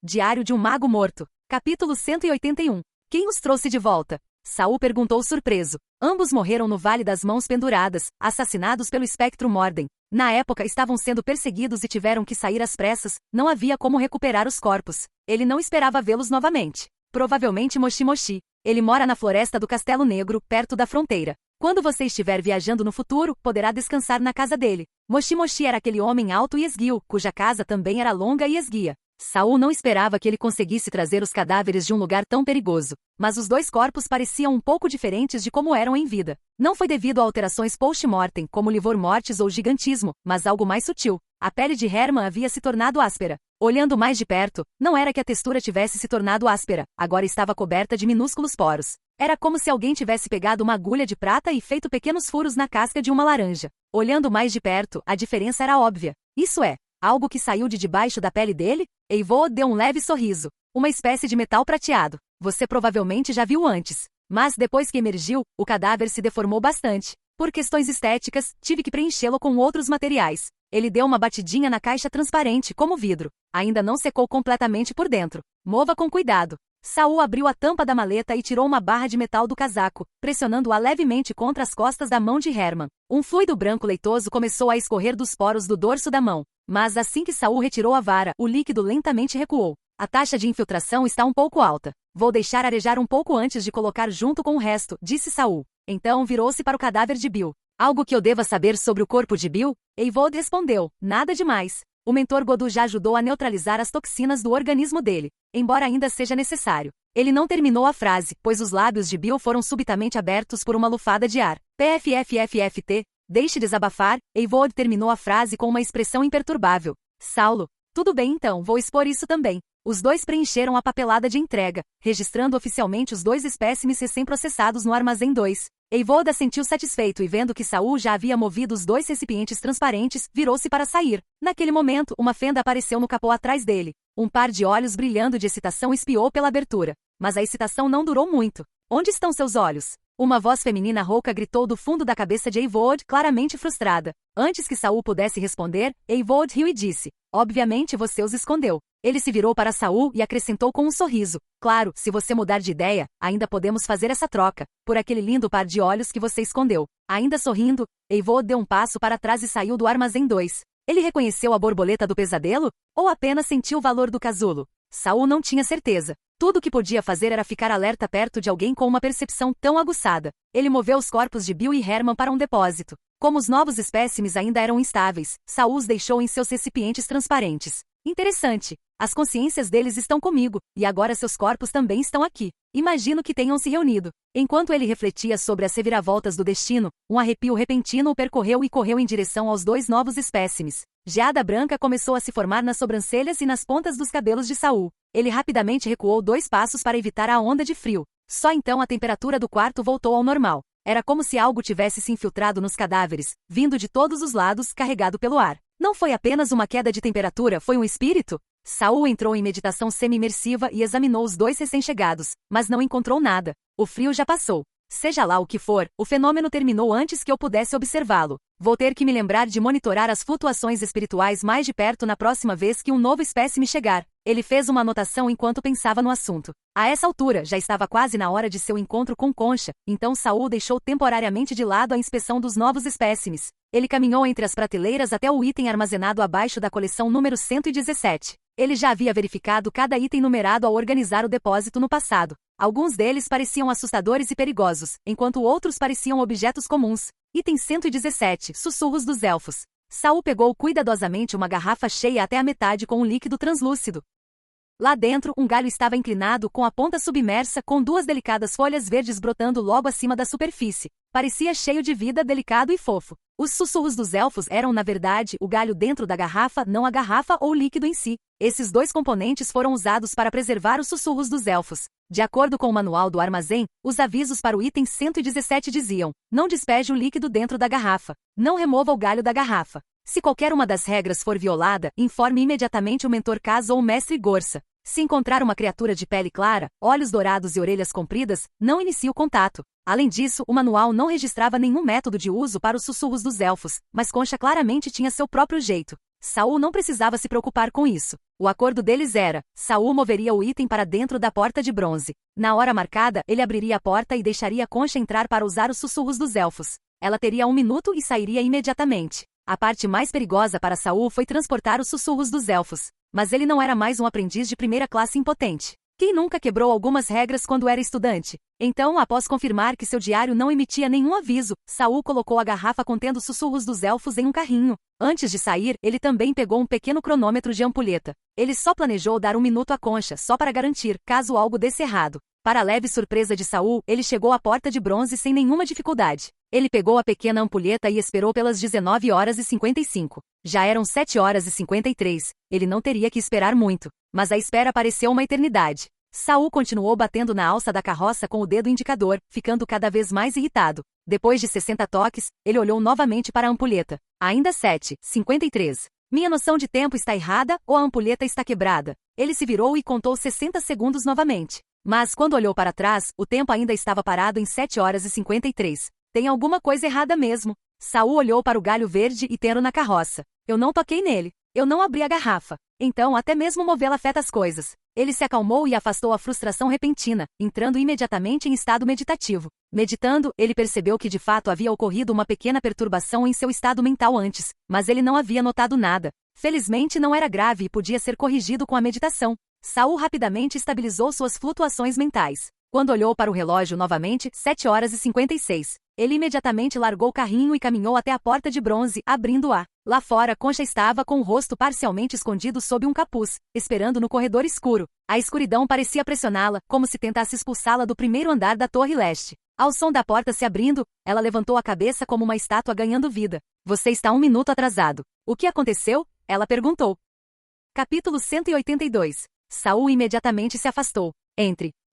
Diário de um Mago Morto. Capítulo 181. Quem os trouxe de volta? Saul perguntou surpreso. Ambos morreram no Vale das Mãos Penduradas, assassinados pelo espectro Morden. Na época estavam sendo perseguidos e tiveram que sair às pressas, não havia como recuperar os corpos. Ele não esperava vê-los novamente. Provavelmente Moshi Moshi. Ele mora na floresta do Castelo Negro, perto da fronteira. Quando você estiver viajando no futuro, poderá descansar na casa dele. Moshi Moshi era aquele homem alto e esguio, cuja casa também era longa e esguia. Saul não esperava que ele conseguisse trazer os cadáveres de um lugar tão perigoso, mas os dois corpos pareciam um pouco diferentes de como eram em vida. Não foi devido a alterações post-mortem, como livor mortis ou gigantismo, mas algo mais sutil. A pele de Herman havia se tornado áspera. Olhando mais de perto, não era que a textura tivesse se tornado áspera, agora estava coberta de minúsculos poros. Era como se alguém tivesse pegado uma agulha de prata e feito pequenos furos na casca de uma laranja. Olhando mais de perto, a diferença era óbvia. Isso é, algo que saiu de debaixo da pele dele? Eivor deu um leve sorriso. Uma espécie de metal prateado. Você provavelmente já viu antes. Mas depois que emergiu, o cadáver se deformou bastante. Por questões estéticas, tive que preenchê-lo com outros materiais. Ele deu uma batidinha na caixa transparente, como vidro. Ainda não secou completamente por dentro. Mova com cuidado. Saul abriu a tampa da maleta e tirou uma barra de metal do casaco, pressionando-a levemente contra as costas da mão de Herman. Um fluido branco leitoso começou a escorrer dos poros do dorso da mão. Mas assim que Saul retirou a vara, o líquido lentamente recuou. A taxa de infiltração está um pouco alta. Vou deixar arejar um pouco antes de colocar junto com o resto, disse Saul. Então virou-se para o cadáver de Bill. Algo que eu deva saber sobre o corpo de Bill? Eivor respondeu. Nada demais. O mentor Godu já ajudou a neutralizar as toxinas do organismo dele, embora ainda seja necessário. Ele não terminou a frase, pois os lábios de Bill foram subitamente abertos por uma lufada de ar. PFFFFT, deixe desabafar, Eivor terminou a frase com uma expressão imperturbável. Saulo, tudo bem então, vou expor isso também. Os dois preencheram a papelada de entrega, registrando oficialmente os dois espécimes recém-processados no Armazém 2. Eivor assentiu satisfeito e vendo que Saul já havia movido os dois recipientes transparentes, virou-se para sair. Naquele momento, uma fenda apareceu no capô atrás dele. Um par de olhos brilhando de excitação espiou pela abertura. Mas a excitação não durou muito. Onde estão seus olhos? Uma voz feminina rouca gritou do fundo da cabeça de Eivor, claramente frustrada. Antes que Saul pudesse responder, Eivor riu e disse, obviamente você os escondeu. Ele se virou para Saul e acrescentou com um sorriso. Claro, se você mudar de ideia, ainda podemos fazer essa troca, por aquele lindo par de olhos que você escondeu. Ainda sorrindo, Eivor deu um passo para trás e saiu do Armazém 2. Ele reconheceu a borboleta do pesadelo? Ou apenas sentiu o valor do casulo? Saul não tinha certeza. Tudo o que podia fazer era ficar alerta perto de alguém com uma percepção tão aguçada. Ele moveu os corpos de Bill e Herman para um depósito. Como os novos espécimes ainda eram instáveis, Saul os deixou em seus recipientes transparentes. Interessante. As consciências deles estão comigo, e agora seus corpos também estão aqui. Imagino que tenham se reunido. Enquanto ele refletia sobre as reviravoltas do destino, um arrepio repentino o percorreu e correu em direção aos dois novos espécimes. Geada branca começou a se formar nas sobrancelhas e nas pontas dos cabelos de Saul. Ele rapidamente recuou 2 passos para evitar a onda de frio. Só então a temperatura do quarto voltou ao normal. Era como se algo tivesse se infiltrado nos cadáveres, vindo de todos os lados, carregado pelo ar. Não foi apenas uma queda de temperatura, foi um espírito? Saul entrou em meditação semi-imersiva e examinou os dois recém-chegados, mas não encontrou nada. O frio já passou. Seja lá o que for, o fenômeno terminou antes que eu pudesse observá-lo. Vou ter que me lembrar de monitorar as flutuações espirituais mais de perto na próxima vez que um novo espécime chegar. Ele fez uma anotação enquanto pensava no assunto. A essa altura, já estava quase na hora de seu encontro com Concha, então Saul deixou temporariamente de lado a inspeção dos novos espécimes. Ele caminhou entre as prateleiras até o item armazenado abaixo da coleção número 117. Ele já havia verificado cada item numerado ao organizar o depósito no passado. Alguns deles pareciam assustadores e perigosos, enquanto outros pareciam objetos comuns. Item 117, Sussurros dos Elfos. Saul pegou cuidadosamente uma garrafa cheia até a metade com um líquido translúcido. Lá dentro, um galho estava inclinado com a ponta submersa com 2 delicadas folhas verdes brotando logo acima da superfície. Parecia cheio de vida, delicado e fofo. Os sussurros dos elfos eram, na verdade, o galho dentro da garrafa, não a garrafa ou o líquido em si. Esses 2 componentes foram usados para preservar os sussurros dos elfos. De acordo com o manual do armazém, os avisos para o item 117 diziam: não despeje o líquido dentro da garrafa. Não remova o galho da garrafa. Se qualquer uma das regras for violada, informe imediatamente o mentor Kaz ou o mestre Gorsa. Se encontrar uma criatura de pele clara, olhos dourados e orelhas compridas, não inicie o contato. Além disso, o manual não registrava nenhum método de uso para os sussurros dos elfos, mas Concha claramente tinha seu próprio jeito. Saul não precisava se preocupar com isso. O acordo deles era: Saul moveria o item para dentro da porta de bronze. Na hora marcada, ele abriria a porta e deixaria Concha entrar para usar os sussurros dos elfos. Ela teria 1 minuto e sairia imediatamente. A parte mais perigosa para Saul foi transportar os sussurros dos elfos. Mas ele não era mais um aprendiz de primeira classe impotente. Quem nunca quebrou algumas regras quando era estudante? Então, após confirmar que seu diário não emitia nenhum aviso, Saul colocou a garrafa contendo os sussurros dos elfos em um carrinho. Antes de sair, ele também pegou um pequeno cronômetro de ampulheta. Ele só planejou dar 1 minuto à Concha, só para garantir, caso algo desse errado. Para a leve surpresa de Saul, ele chegou à porta de bronze sem nenhuma dificuldade. Ele pegou a pequena ampulheta e esperou pelas 19h55. Já eram 7h53. Ele não teria que esperar muito. Mas a espera pareceu uma eternidade. Saul continuou batendo na alça da carroça com o dedo indicador, ficando cada vez mais irritado. Depois de 60 toques, ele olhou novamente para a ampulheta. Ainda 7h53. Minha noção de tempo está errada ou a ampulheta está quebrada? Ele se virou e contou 60 segundos novamente. Mas quando olhou para trás, o tempo ainda estava parado em 7h53. Tem alguma coisa errada mesmo. Saul olhou para o galho verde e tenro na carroça. Eu não toquei nele. Eu não abri a garrafa. Então até mesmo movê-la afeta as coisas. Ele se acalmou e afastou a frustração repentina, entrando imediatamente em estado meditativo. Meditando, ele percebeu que de fato havia ocorrido uma pequena perturbação em seu estado mental antes, mas ele não havia notado nada. Felizmente não era grave e podia ser corrigido com a meditação. Saul rapidamente estabilizou suas flutuações mentais. Quando olhou para o relógio novamente, 7h56. Ele imediatamente largou o carrinho e caminhou até a porta de bronze, abrindo-a. Lá fora, Concha estava com o rosto parcialmente escondido sob um capuz, esperando no corredor escuro. A escuridão parecia pressioná-la, como se tentasse expulsá-la do primeiro andar da torre leste. Ao som da porta se abrindo, ela levantou a cabeça como uma estátua ganhando vida. Você está 1 minuto atrasado. O que aconteceu? Ela perguntou. Capítulo 182. Saul imediatamente se afastou.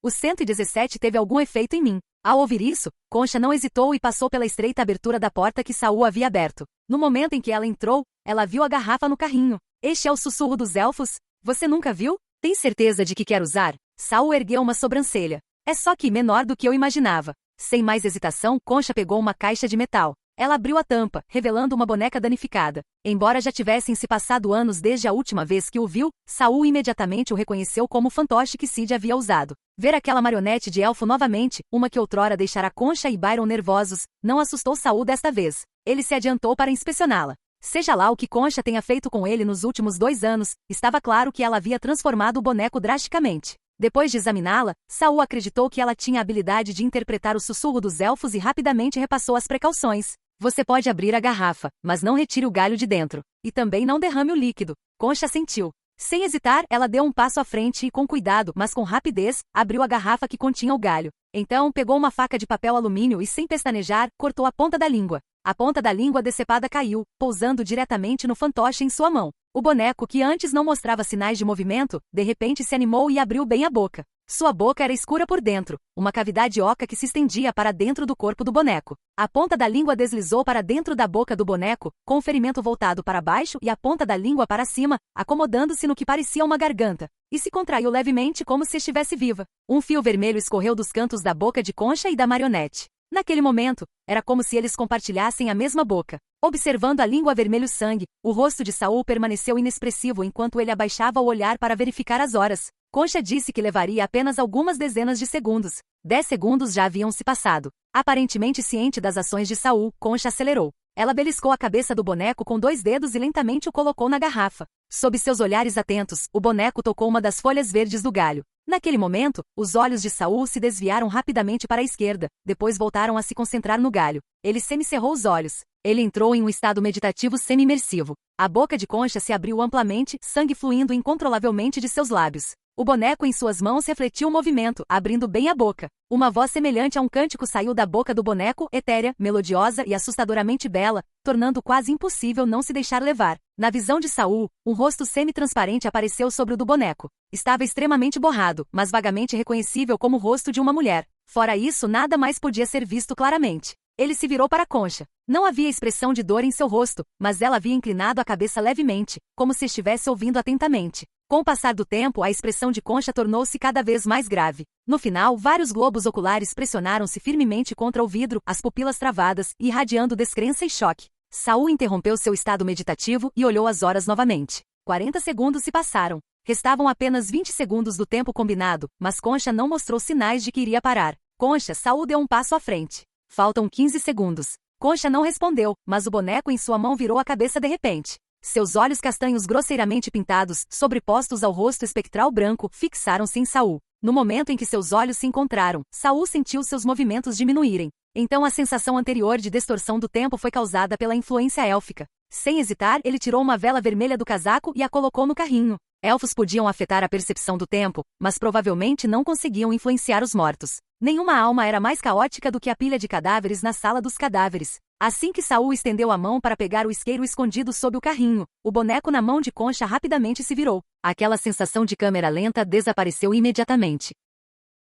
O 117 teve algum efeito em mim. Ao ouvir isso, Concha não hesitou e passou pela estreita abertura da porta que Saul havia aberto. No momento em que ela entrou, ela viu a garrafa no carrinho. Este é o sussurro dos elfos? Você nunca viu? Tem certeza de que quer usar? Saul ergueu uma sobrancelha. É só que menor do que eu imaginava. Sem mais hesitação, Concha pegou uma caixa de metal. Ela abriu a tampa, revelando uma boneca danificada. Embora já tivessem se passado anos desde a última vez que o viu, Saul imediatamente o reconheceu como o fantoche que Sid havia usado. Ver aquela marionete de elfo novamente, uma que outrora deixara Concha e Byron nervosos, não assustou Saul desta vez. Ele se adiantou para inspecioná-la. Seja lá o que Concha tenha feito com ele nos últimos 2 anos, estava claro que ela havia transformado o boneco drasticamente. Depois de examiná-la, Saul acreditou que ela tinha a habilidade de interpretar o sussurro dos elfos e rapidamente repassou as precauções. Você pode abrir a garrafa, mas não retire o galho de dentro. E também não derrame o líquido. Concha assentiu. Sem hesitar, ela deu um passo à frente e, com cuidado, mas com rapidez, abriu a garrafa que continha o galho. Então, pegou uma faca de papel alumínio e, sem pestanejar, cortou a ponta da língua. A ponta da língua decepada caiu, pousando diretamente no fantoche em sua mão. O boneco, que antes não mostrava sinais de movimento, de repente se animou e abriu bem a boca. Sua boca era escura por dentro, uma cavidade oca que se estendia para dentro do corpo do boneco. A ponta da língua deslizou para dentro da boca do boneco, com o ferimento voltado para baixo e a ponta da língua para cima, acomodando-se no que parecia uma garganta. E se contraiu levemente como se estivesse viva. Um fio vermelho escorreu dos cantos da boca de Concha e da marionete. Naquele momento, era como se eles compartilhassem a mesma boca. Observando a língua vermelho-sangue, o rosto de Saul permaneceu inexpressivo enquanto ele abaixava o olhar para verificar as horas. Concha disse que levaria apenas algumas dezenas de segundos. 10 segundos já haviam se passado. Aparentemente ciente das ações de Saul, Concha acelerou. Ela beliscou a cabeça do boneco com 2 dedos e lentamente o colocou na garrafa. Sob seus olhares atentos, o boneco tocou uma das folhas verdes do galho. Naquele momento, os olhos de Saul se desviaram rapidamente para a esquerda, depois voltaram a se concentrar no galho. Ele semicerrou os olhos. Ele entrou em um estado meditativo semi-imersivo. A boca de Concha se abriu amplamente, sangue fluindo incontrolavelmente de seus lábios. O boneco em suas mãos refletiu o movimento, abrindo bem a boca. Uma voz semelhante a um cântico saiu da boca do boneco, etérea, melodiosa e assustadoramente bela, tornando quase impossível não se deixar levar. Na visão de Saul, um rosto semi-transparente apareceu sobre o do boneco. Estava extremamente borrado, mas vagamente reconhecível como o rosto de uma mulher. Fora isso, nada mais podia ser visto claramente. Ele se virou para Concha. Não havia expressão de dor em seu rosto, mas ela havia inclinado a cabeça levemente, como se estivesse ouvindo atentamente. Com o passar do tempo, a expressão de Concha tornou-se cada vez mais grave. No final, vários globos oculares pressionaram-se firmemente contra o vidro, as pupilas travadas, irradiando descrença e choque. Saul interrompeu seu estado meditativo e olhou as horas novamente. 40 segundos se passaram. Restavam apenas 20 segundos do tempo combinado, mas Concha não mostrou sinais de que iria parar. Concha, Saul deu um passo à frente. Faltam 15 segundos. Concha não respondeu, mas o boneco em sua mão virou a cabeça de repente. Seus olhos castanhos grosseiramente pintados, sobrepostos ao rosto espectral branco, fixaram-se em Saul. No momento em que seus olhos se encontraram, Saul sentiu seus movimentos diminuírem. Então a sensação anterior de distorção do tempo foi causada pela influência élfica. Sem hesitar, ele tirou uma vela vermelha do casaco e a colocou no carrinho. Elfos podiam afetar a percepção do tempo, mas provavelmente não conseguiam influenciar os mortos. Nenhuma alma era mais caótica do que a pilha de cadáveres na sala dos cadáveres. Assim que Saul estendeu a mão para pegar o isqueiro escondido sob o carrinho, o boneco na mão de Concha rapidamente se virou. Aquela sensação de câmera lenta desapareceu imediatamente.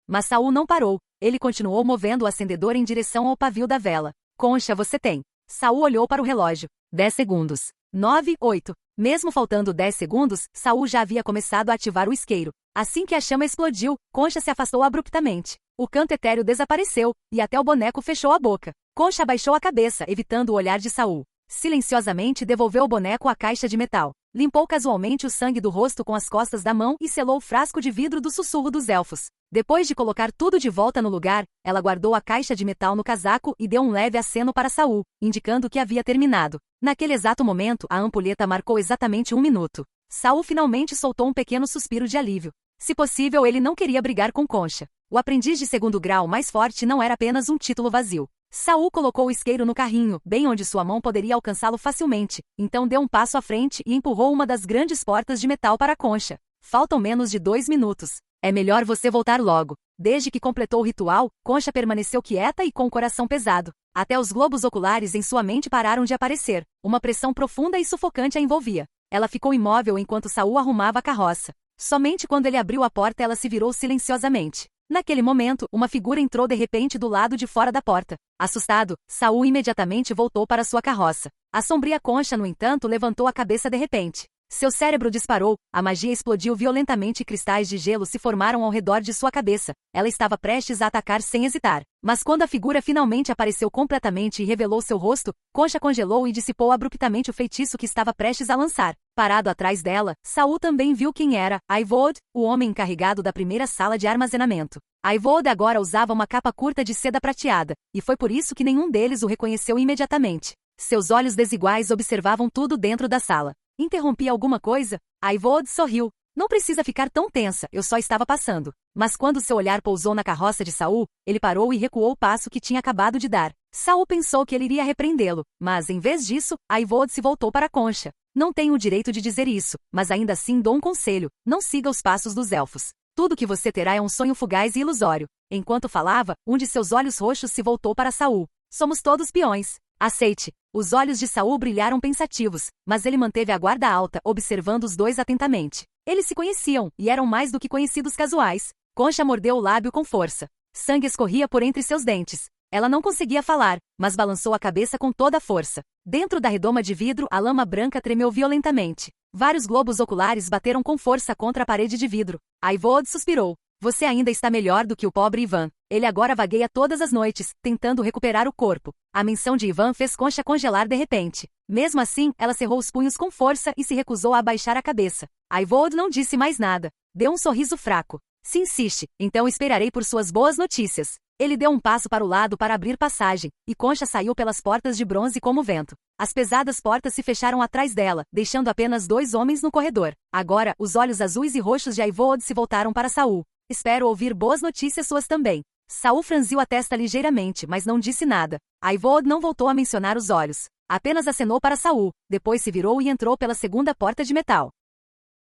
Mas Saul não parou. Ele continuou movendo o acendedor em direção ao pavio da vela. Concha, você tem. Saul olhou para o relógio. 10 segundos. 9, 8. Mesmo faltando 10 segundos, Saul já havia começado a ativar o isqueiro. Assim que a chama explodiu, Concha se afastou abruptamente. O canto etéreo desapareceu, e até o boneco fechou a boca. Concha abaixou a cabeça, evitando o olhar de Saul. Silenciosamente devolveu o boneco à caixa de metal. Limpou casualmente o sangue do rosto com as costas da mão e selou o frasco de vidro do sussurro dos elfos. Depois de colocar tudo de volta no lugar, ela guardou a caixa de metal no casaco e deu um leve aceno para Saul, indicando que havia terminado. Naquele exato momento, a ampulheta marcou exatamente 1 minuto. Saul finalmente soltou um pequeno suspiro de alívio. Se possível, ele não queria brigar com Concha. O aprendiz de segundo grau mais forte não era apenas um título vazio. Saul colocou o isqueiro no carrinho, bem onde sua mão poderia alcançá-lo facilmente, então deu um passo à frente e empurrou uma das grandes portas de metal para Concha. Faltam menos de 2 minutos. É melhor você voltar logo. Desde que completou o ritual, Concha permaneceu quieta e com o coração pesado. Até os globos oculares em sua mente pararam de aparecer. Uma pressão profunda e sufocante a envolvia. Ela ficou imóvel enquanto Saul arrumava a carroça. Somente quando ele abriu a porta ela se virou silenciosamente. Naquele momento, uma figura entrou de repente do lado de fora da porta. Assustado, Saul imediatamente voltou para sua carroça. A sombria Concha, no entanto, levantou a cabeça de repente. Seu cérebro disparou, a magia explodiu violentamente e cristais de gelo se formaram ao redor de sua cabeça. Ela estava prestes a atacar sem hesitar. Mas quando a figura finalmente apareceu completamente e revelou seu rosto, Concha congelou e dissipou abruptamente o feitiço que estava prestes a lançar. Parado atrás dela, Saul também viu quem era, Aivod, o homem encarregado da primeira sala de armazenamento. Aivod agora usava uma capa curta de seda prateada, e foi por isso que nenhum deles o reconheceu imediatamente. Seus olhos desiguais observavam tudo dentro da sala. Interrompi alguma coisa? Aivod sorriu. Não precisa ficar tão tensa, eu só estava passando. Mas quando seu olhar pousou na carroça de Saul, ele parou e recuou o passo que tinha acabado de dar. Saul pensou que ele iria repreendê-lo, mas em vez disso, Aivod se voltou para Concha. Não tenho o direito de dizer isso, mas ainda assim dou um conselho, não siga os passos dos elfos. Tudo que você terá é um sonho fugaz e ilusório. Enquanto falava, um de seus olhos roxos se voltou para Saul. Somos todos peões. Aceite. Os olhos de Saul brilharam pensativos, mas ele manteve a guarda alta, observando os dois atentamente. Eles se conheciam, e eram mais do que conhecidos casuais. Concha mordeu o lábio com força. Sangue escorria por entre seus dentes. Ela não conseguia falar, mas balançou a cabeça com toda a força. Dentro da redoma de vidro, a lama branca tremeu violentamente. Vários globos oculares bateram com força contra a parede de vidro. Aivod suspirou. Você ainda está melhor do que o pobre Ivan. Ele agora vagueia todas as noites, tentando recuperar o corpo. A menção de Ivan fez Concha congelar de repente. Mesmo assim, ela cerrou os punhos com força e se recusou a abaixar a cabeça. Aivod não disse mais nada. Deu um sorriso fraco. Se insiste, então esperarei por suas boas notícias. Ele deu um passo para o lado para abrir passagem, e Concha saiu pelas portas de bronze como vento. As pesadas portas se fecharam atrás dela, deixando apenas 2 homens no corredor. Agora, os olhos azuis e roxos de Aivod se voltaram para Saul. Espero ouvir boas notícias suas também. Saul franziu a testa ligeiramente, mas não disse nada. Aivod não voltou a mencionar os olhos. Apenas acenou para Saul, depois se virou e entrou pela segunda porta de metal.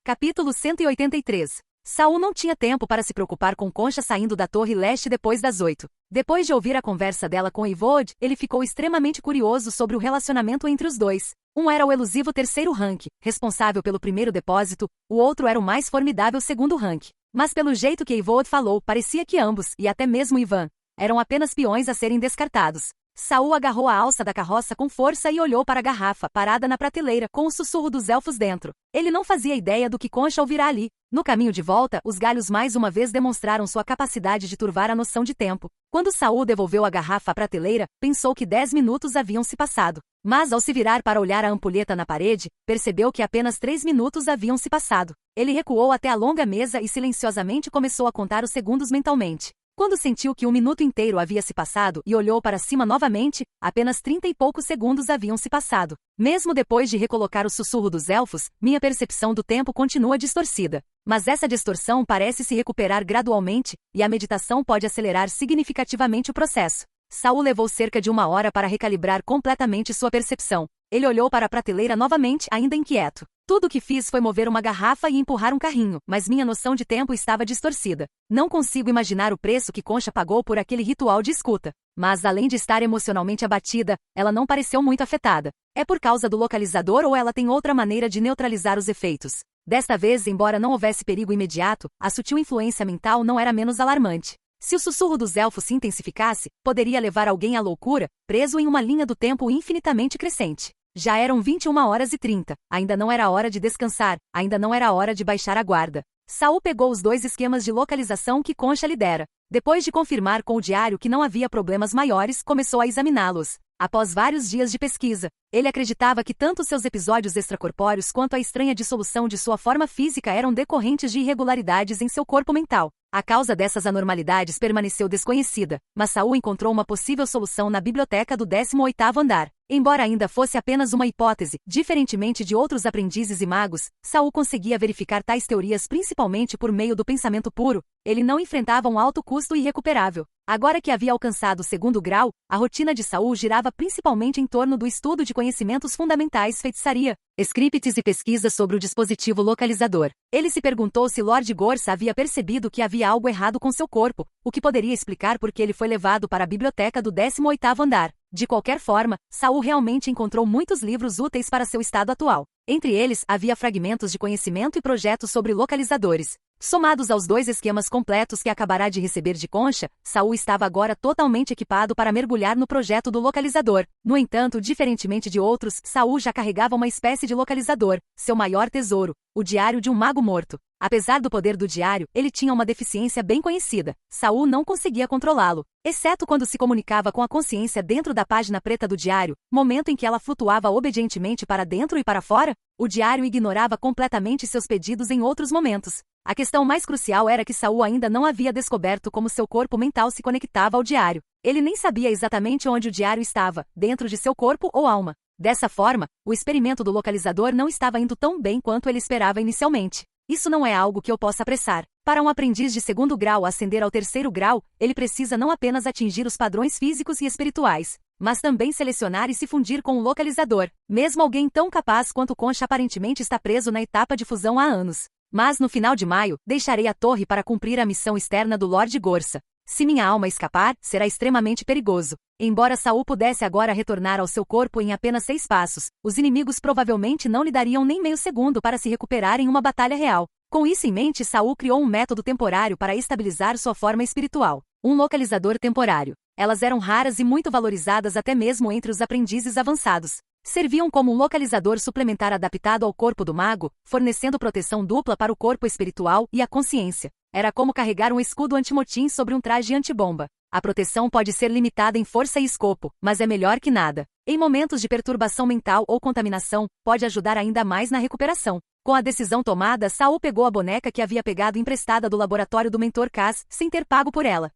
Capítulo 183. Saul não tinha tempo para se preocupar com Concha saindo da torre leste depois das 8. Depois de ouvir a conversa dela com Aivod, ele ficou extremamente curioso sobre o relacionamento entre os dois. Um era o elusivo terceiro rank, responsável pelo primeiro depósito, o outro era o mais formidável segundo rank. Mas pelo jeito que Aivod falou, parecia que ambos, e até mesmo Ivan, eram apenas peões a serem descartados. Saul agarrou a alça da carroça com força e olhou para a garrafa, parada na prateleira, com o sussurro dos elfos dentro. Ele não fazia ideia do que Concha ouvirá ali. No caminho de volta, os galhos mais uma vez demonstraram sua capacidade de turvar a noção de tempo. Quando Saul devolveu a garrafa à prateleira, pensou que 10 minutos haviam se passado. Mas ao se virar para olhar a ampulheta na parede, percebeu que apenas 3 minutos haviam se passado. Ele recuou até a longa mesa e silenciosamente começou a contar os segundos mentalmente. Quando sentiu que 1 minuto inteiro havia se passado e olhou para cima novamente, apenas 30 e poucos segundos haviam se passado. Mesmo depois de recolocar o sussurro dos elfos, minha percepção do tempo continua distorcida. Mas essa distorção parece se recuperar gradualmente, e a meditação pode acelerar significativamente o processo. Saul levou cerca de 1 hora para recalibrar completamente sua percepção. Ele olhou para a prateleira novamente, ainda inquieto. Tudo o que fiz foi mover uma garrafa e empurrar um carrinho, mas minha noção de tempo estava distorcida. Não consigo imaginar o preço que Concha pagou por aquele ritual de escuta. Mas além de estar emocionalmente abatida, ela não pareceu muito afetada. É por causa do localizador ou ela tem outra maneira de neutralizar os efeitos? Desta vez, embora não houvesse perigo imediato, a sutil influência mental não era menos alarmante. Se o sussurro dos elfos se intensificasse, poderia levar alguém à loucura, preso em uma linha do tempo infinitamente crescente. Já eram 21h30, ainda não era hora de descansar, ainda não era hora de baixar a guarda. Saul pegou os 2 esquemas de localização que Concha lhe dera. Depois de confirmar com o diário que não havia problemas maiores, começou a examiná-los. Após vários dias de pesquisa, ele acreditava que tanto seus episódios extracorpóreos quanto a estranha dissolução de sua forma física eram decorrentes de irregularidades em seu corpo mental. A causa dessas anormalidades permaneceu desconhecida, mas Saul encontrou uma possível solução na biblioteca do 18º andar. Embora ainda fosse apenas uma hipótese, diferentemente de outros aprendizes e magos, Saul conseguia verificar tais teorias principalmente por meio do pensamento puro. Ele não enfrentava um alto custo irrecuperável. Agora que havia alcançado o 2º grau, a rotina de Saul girava principalmente em torno do estudo de conhecimentos fundamentais, feitiçaria, scripts e pesquisas sobre o dispositivo localizador. Ele se perguntou se Lord Gorsa havia percebido que havia algo errado com seu corpo, o que poderia explicar por que ele foi levado para a biblioteca do 18º andar. De qualquer forma, Saul realmente encontrou muitos livros úteis para seu estado atual. Entre eles, havia fragmentos de conhecimento e projetos sobre localizadores. Somados aos 2 esquemas completos que acabará de receber de Concha, Saul estava agora totalmente equipado para mergulhar no projeto do localizador. No entanto, diferentemente de outros, Saul já carregava uma espécie de localizador, seu maior tesouro, o diário de um mago morto. Apesar do poder do diário, ele tinha uma deficiência bem conhecida. Saul não conseguia controlá-lo, exceto quando se comunicava com a consciência dentro da página preta do diário, momento em que ela flutuava obedientemente para dentro e para fora. O diário ignorava completamente seus pedidos em outros momentos. A questão mais crucial era que Saul ainda não havia descoberto como seu corpo mental se conectava ao diário. Ele nem sabia exatamente onde o diário estava, dentro de seu corpo ou alma. Dessa forma, o experimento do localizador não estava indo tão bem quanto ele esperava inicialmente. Isso não é algo que eu possa apressar. Para um aprendiz de 2º grau ascender ao 3º grau, ele precisa não apenas atingir os padrões físicos e espirituais, mas também selecionar e se fundir com o localizador. Mesmo alguém tão capaz quanto Concha aparentemente está preso na etapa de fusão há anos. Mas no final de maio, deixarei a torre para cumprir a missão externa do Lord Gorsa. Se minha alma escapar, será extremamente perigoso. Embora Saul pudesse agora retornar ao seu corpo em apenas 6 passos, os inimigos provavelmente não lhe dariam nem meio segundo para se recuperar em uma batalha real. Com isso em mente, Saul criou um método temporário para estabilizar sua forma espiritual. Um localizador temporário. Elas eram raras e muito valorizadas até mesmo entre os aprendizes avançados. Serviam como um localizador suplementar adaptado ao corpo do mago, fornecendo proteção dupla para o corpo espiritual e a consciência. Era como carregar um escudo antimotim sobre um traje antibomba. A proteção pode ser limitada em força e escopo, mas é melhor que nada. Em momentos de perturbação mental ou contaminação, pode ajudar ainda mais na recuperação. Com a decisão tomada, Saul pegou a boneca que havia pegado emprestada do laboratório do mentor Kaz, sem ter pago por ela.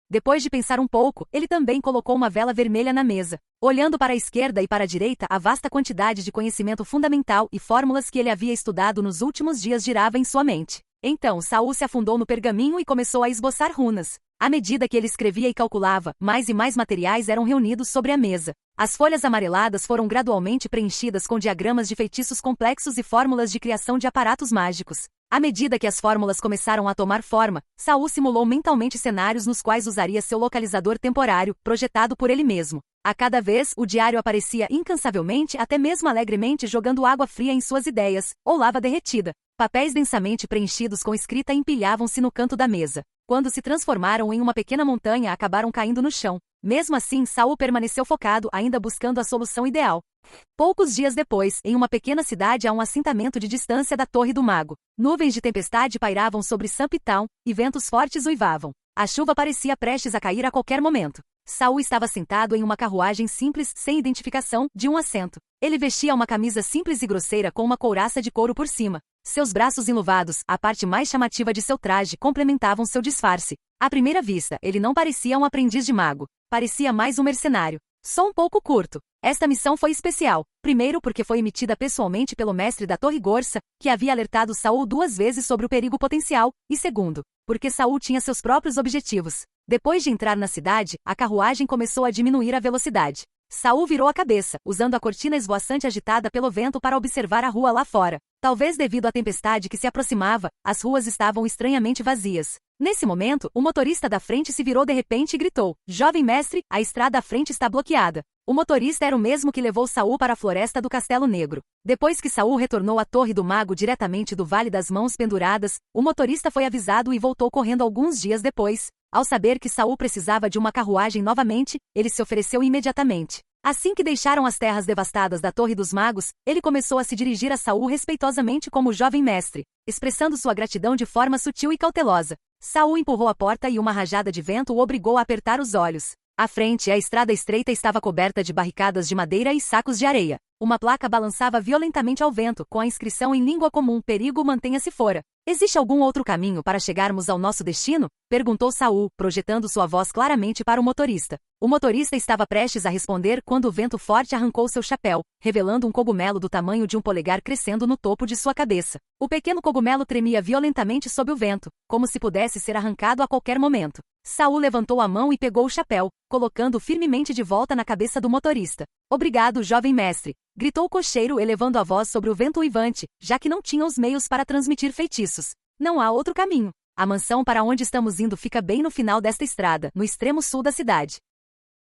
Depois de pensar um pouco, ele também colocou uma vela vermelha na mesa. Olhando para a esquerda e para a direita, a vasta quantidade de conhecimento fundamental e fórmulas que ele havia estudado nos últimos dias girava em sua mente. Então, Saul se afundou no pergaminho e começou a esboçar runas. À medida que ele escrevia e calculava, mais e mais materiais eram reunidos sobre a mesa. As folhas amareladas foram gradualmente preenchidas com diagramas de feitiços complexos e fórmulas de criação de aparatos mágicos. À medida que as fórmulas começaram a tomar forma, Saul simulou mentalmente cenários nos quais usaria seu localizador temporário, projetado por ele mesmo. A cada vez, o diário aparecia incansavelmente, até mesmo alegremente jogando água fria em suas ideias, ou lava derretida. Papéis densamente preenchidos com escrita empilhavam-se no canto da mesa. Quando se transformaram em uma pequena montanha, acabaram caindo no chão. Mesmo assim, Saul permaneceu focado, ainda buscando a solução ideal. Poucos dias depois, em uma pequena cidade a um assentamento de distância da Torre do Mago, nuvens de tempestade pairavam sobre Samptown, e ventos fortes uivavam. A chuva parecia prestes a cair a qualquer momento. Saul estava sentado em uma carruagem simples, sem identificação, de um assento. Ele vestia uma camisa simples e grosseira com uma couraça de couro por cima. Seus braços enluvados, a parte mais chamativa de seu traje, complementavam seu disfarce. À primeira vista, ele não parecia um aprendiz de mago. Parecia mais um mercenário. Só um pouco curto. Esta missão foi especial. Primeiro porque foi emitida pessoalmente pelo mestre da Torre Gorsa, que havia alertado Saul 2 vezes sobre o perigo potencial, e segundo, porque Saul tinha seus próprios objetivos. Depois de entrar na cidade, a carruagem começou a diminuir a velocidade. Saul virou a cabeça, usando a cortina esvoaçante agitada pelo vento para observar a rua lá fora. Talvez devido à tempestade que se aproximava, as ruas estavam estranhamente vazias. Nesse momento, o motorista da frente se virou de repente e gritou: "Jovem mestre, a estrada à frente está bloqueada." O motorista era o mesmo que levou Saul para a floresta do Castelo Negro. Depois que Saul retornou à Torre do Mago diretamente do Vale das Mãos Penduradas, o motorista foi avisado e voltou correndo alguns dias depois. Ao saber que Saul precisava de uma carruagem novamente, ele se ofereceu imediatamente. Assim que deixaram as terras devastadas da Torre dos Magos, ele começou a se dirigir a Saul respeitosamente como jovem mestre, expressando sua gratidão de forma sutil e cautelosa. Saul empurrou a porta e uma rajada de vento o obrigou a apertar os olhos. À frente, a estrada estreita estava coberta de barricadas de madeira e sacos de areia. Uma placa balançava violentamente ao vento, com a inscrição em língua comum: "Perigo, mantenha-se fora." "Existe algum outro caminho para chegarmos ao nosso destino?" perguntou Saul, projetando sua voz claramente para o motorista. O motorista estava prestes a responder quando o vento forte arrancou seu chapéu, revelando um cogumelo do tamanho de um polegar crescendo no topo de sua cabeça. O pequeno cogumelo tremia violentamente sob o vento, como se pudesse ser arrancado a qualquer momento. Saul levantou a mão e pegou o chapéu, colocando-o firmemente de volta na cabeça do motorista. "Obrigado, jovem mestre," gritou o cocheiro elevando a voz sobre o vento uivante, já que não tinha os meios para transmitir feitiços. "Não há outro caminho. A mansão para onde estamos indo fica bem no final desta estrada, no extremo sul da cidade."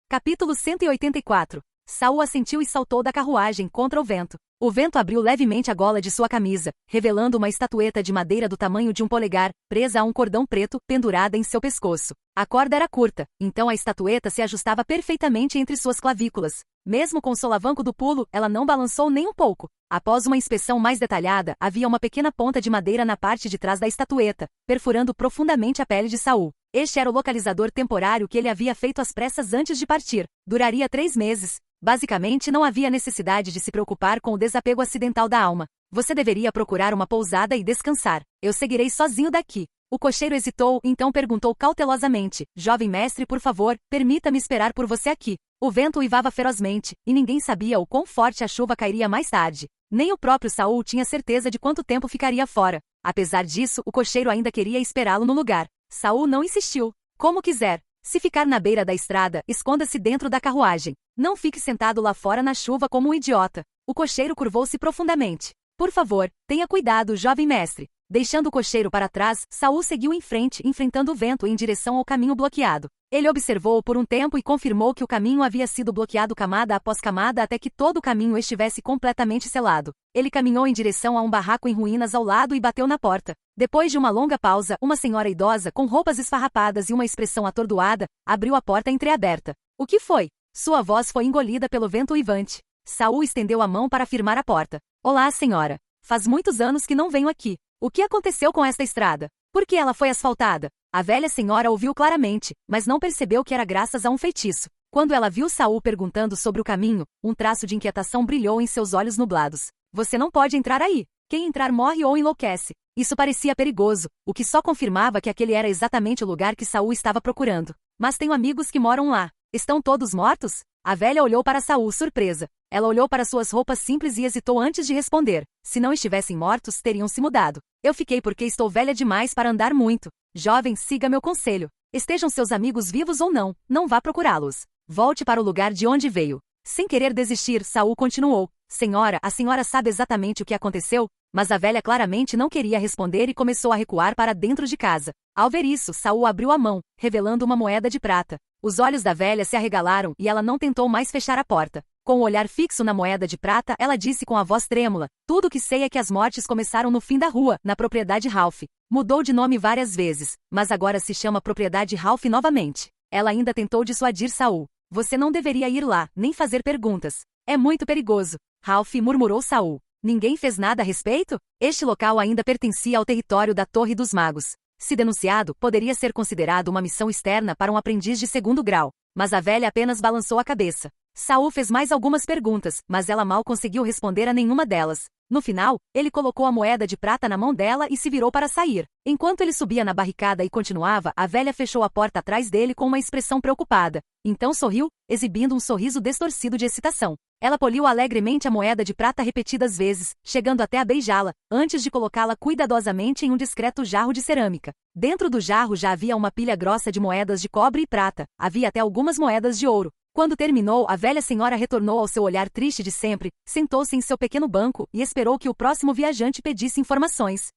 Capítulo 184. Saul assentiu e saltou da carruagem contra o vento. O vento abriu levemente a gola de sua camisa, revelando uma estatueta de madeira do tamanho de um polegar, presa a um cordão preto, pendurada em seu pescoço. A corda era curta, então a estatueta se ajustava perfeitamente entre suas clavículas. Mesmo com o solavanco do pulo, ela não balançou nem um pouco. Após uma inspeção mais detalhada, havia uma pequena ponta de madeira na parte de trás da estatueta, perfurando profundamente a pele de Saul. Este era o localizador temporário que ele havia feito às pressas antes de partir. Duraria 3 meses. Basicamente, não havia necessidade de se preocupar com o desapego acidental da alma. "Você deveria procurar uma pousada e descansar. Eu seguirei sozinho daqui." O cocheiro hesitou, então perguntou cautelosamente: "Jovem mestre, por favor, permita-me esperar por você aqui." O vento uivava ferozmente, e ninguém sabia o quão forte a chuva cairia mais tarde. Nem o próprio Saul tinha certeza de quanto tempo ficaria fora. Apesar disso, o cocheiro ainda queria esperá-lo no lugar. Saul não insistiu. "Como quiser. Se ficar na beira da estrada, esconda-se dentro da carruagem. Não fique sentado lá fora na chuva como um idiota." O cocheiro curvou-se profundamente. "Por favor, tenha cuidado, jovem mestre." Deixando o cocheiro para trás, Saul seguiu em frente, enfrentando o vento em direção ao caminho bloqueado. Ele observou-o por um tempo e confirmou que o caminho havia sido bloqueado camada após camada até que todo o caminho estivesse completamente selado. Ele caminhou em direção a um barraco em ruínas ao lado e bateu na porta. Depois de uma longa pausa, uma senhora idosa, com roupas esfarrapadas e uma expressão atordoada, abriu a porta entreaberta. "O que foi?" Sua voz foi engolida pelo vento uivante. Saul estendeu a mão para firmar a porta. "Olá, senhora. Faz muitos anos que não venho aqui. O que aconteceu com esta estrada? Por que ela foi asfaltada?" A velha senhora ouviu claramente, mas não percebeu que era graças a um feitiço. Quando ela viu Saul perguntando sobre o caminho, um traço de inquietação brilhou em seus olhos nublados. "Você não pode entrar aí. Quem entrar morre ou enlouquece." Isso parecia perigoso, o que só confirmava que aquele era exatamente o lugar que Saul estava procurando. "Mas tenho amigos que moram lá. Estão todos mortos?" A velha olhou para Saul surpresa. Ela olhou para suas roupas simples e hesitou antes de responder. "Se não estivessem mortos, teriam se mudado. Eu fiquei porque estou velha demais para andar muito. Jovem, siga meu conselho. Estejam seus amigos vivos ou não, não vá procurá-los. Volte para o lugar de onde veio." Sem querer desistir, Saul continuou: "Senhora, a senhora sabe exatamente o que aconteceu?" Mas a velha claramente não queria responder e começou a recuar para dentro de casa. Ao ver isso, Saul abriu a mão, revelando uma moeda de prata. Os olhos da velha se arregalaram e ela não tentou mais fechar a porta. Com o olhar fixo na moeda de prata, ela disse com a voz trêmula: "Tudo o que sei é que as mortes começaram no fim da rua, na propriedade Ralph. Mudou de nome várias vezes, mas agora se chama Propriedade Ralph novamente. Ela ainda tentou dissuadir Saul. Você não deveria ir lá, nem fazer perguntas. É muito perigoso. Ralph, murmurou Saul. Ninguém fez nada a respeito? Este local ainda pertencia ao território da Torre dos Magos. Se denunciado, poderia ser considerado uma missão externa para um aprendiz de segundo grau. Mas a velha apenas balançou a cabeça. Saul fez mais algumas perguntas, mas ela mal conseguiu responder a nenhuma delas. No final, ele colocou a moeda de prata na mão dela e se virou para sair. Enquanto ele subia na barricada e continuava, a velha fechou a porta atrás dele com uma expressão preocupada. Então sorriu, exibindo um sorriso distorcido de excitação. Ela poliu alegremente a moeda de prata repetidas vezes, chegando até a beijá-la, antes de colocá-la cuidadosamente em um discreto jarro de cerâmica. Dentro do jarro já havia uma pilha grossa de moedas de cobre e prata, havia até algumas moedas de ouro. Quando terminou, a velha senhora retornou ao seu olhar triste de sempre, sentou-se em seu pequeno banco e esperou que o próximo viajante pedisse informações.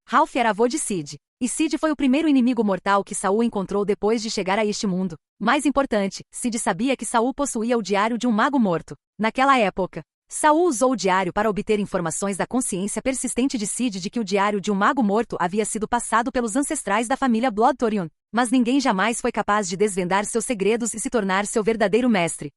Ralph era avô de Sid. E Sid foi o primeiro inimigo mortal que Saul encontrou depois de chegar a este mundo. Mais importante, Sid sabia que Saul possuía o diário de um mago morto. Naquela época, Saul usou o diário para obter informações da consciência persistente de Sid de que o diário de um mago morto havia sido passado pelos ancestrais da família Bloodtorion. Mas ninguém jamais foi capaz de desvendar seus segredos e se tornar seu verdadeiro mestre.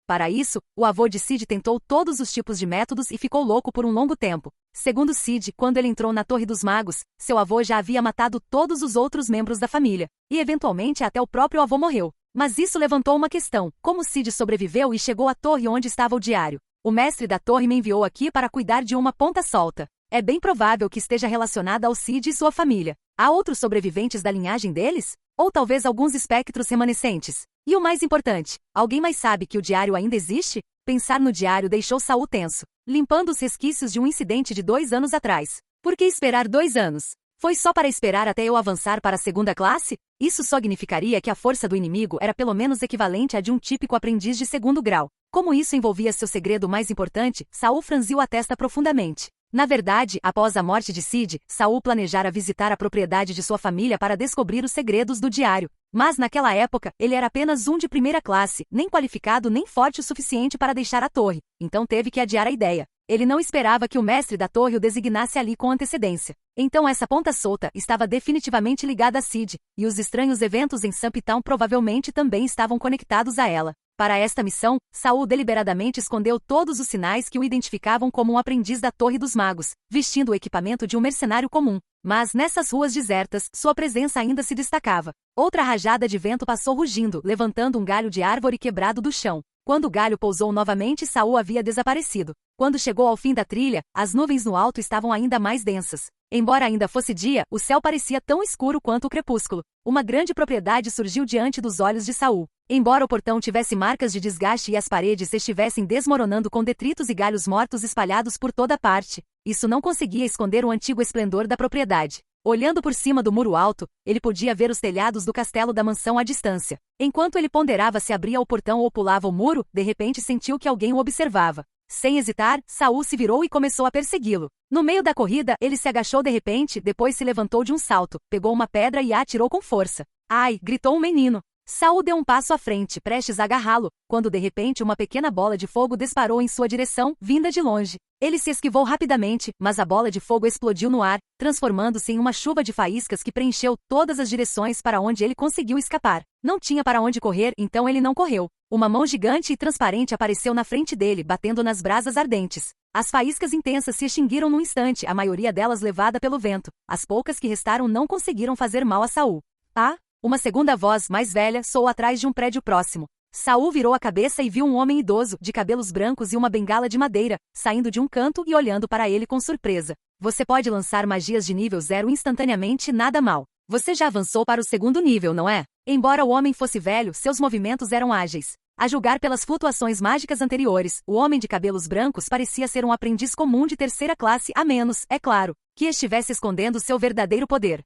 Para isso, o avô de Sid tentou todos os tipos de métodos e ficou louco por um longo tempo. Segundo Sid, quando ele entrou na Torre dos Magos, seu avô já havia matado todos os outros membros da família, e eventualmente até o próprio avô morreu. Mas isso levantou uma questão: como Sid sobreviveu e chegou à torre onde estava o diário? O mestre da torre me enviou aqui para cuidar de uma ponta solta. É bem provável que esteja relacionada ao Sid e sua família. Há outros sobreviventes da linhagem deles? Ou talvez alguns espectros remanescentes? E o mais importante, alguém mais sabe que o diário ainda existe? Pensar no diário deixou Saul tenso, limpando os resquícios de um incidente de 2 anos atrás. Por que esperar 2 anos? Foi só para esperar até eu avançar para a segunda classe? Isso significaria que a força do inimigo era pelo menos equivalente à de um típico aprendiz de segundo grau. Como isso envolvia seu segredo mais importante, Saul franziu a testa profundamente. Na verdade, após a morte de Sid, Saul planejara visitar a propriedade de sua família para descobrir os segredos do diário. Mas naquela época, ele era apenas um de primeira classe, nem qualificado nem forte o suficiente para deixar a torre. Então teve que adiar a ideia. Ele não esperava que o mestre da torre o designasse ali com antecedência. Então essa ponta solta estava definitivamente ligada a Sid, e os estranhos eventos em Stumptown provavelmente também estavam conectados a ela. Para esta missão, Saul deliberadamente escondeu todos os sinais que o identificavam como um aprendiz da Torre dos Magos, vestindo o equipamento de um mercenário comum. Mas nessas ruas desertas, sua presença ainda se destacava. Outra rajada de vento passou rugindo, levantando um galho de árvore quebrado do chão. Quando o galho pousou novamente, Saul havia desaparecido. Quando chegou ao fim da trilha, as nuvens no alto estavam ainda mais densas. Embora ainda fosse dia, o céu parecia tão escuro quanto o crepúsculo. Uma grande propriedade surgiu diante dos olhos de Saul. Embora o portão tivesse marcas de desgaste e as paredes estivessem desmoronando com detritos e galhos mortos espalhados por toda parte, isso não conseguia esconder o antigo esplendor da propriedade. Olhando por cima do muro alto, ele podia ver os telhados do castelo da mansão à distância. Enquanto ele ponderava se abria o portão ou pulava o muro, de repente sentiu que alguém o observava. Sem hesitar, Saul se virou e começou a persegui-lo. No meio da corrida, ele se agachou de repente, depois se levantou de um salto, pegou uma pedra e a atirou com força. "Ai!" gritou o menino. Saul deu um passo à frente, prestes a agarrá-lo, quando de repente uma pequena bola de fogo disparou em sua direção, vinda de longe. Ele se esquivou rapidamente, mas a bola de fogo explodiu no ar, transformando-se em uma chuva de faíscas que preencheu todas as direções para onde ele conseguiu escapar. Não tinha para onde correr, então ele não correu. Uma mão gigante e transparente apareceu na frente dele, batendo nas brasas ardentes. As faíscas intensas se extinguiram num instante, a maioria delas levada pelo vento. As poucas que restaram não conseguiram fazer mal a Saul. "Ah!" Uma segunda voz, mais velha, soou atrás de um prédio próximo. Saul virou a cabeça e viu um homem idoso, de cabelos brancos e uma bengala de madeira, saindo de um canto e olhando para ele com surpresa. "Você pode lançar magias de nível 0 instantaneamente, nada mal. Você já avançou para o segundo nível, não é?" Embora o homem fosse velho, seus movimentos eram ágeis. A julgar pelas flutuações mágicas anteriores, o homem de cabelos brancos parecia ser um aprendiz comum de terceira classe, a menos, é claro, que estivesse escondendo seu verdadeiro poder.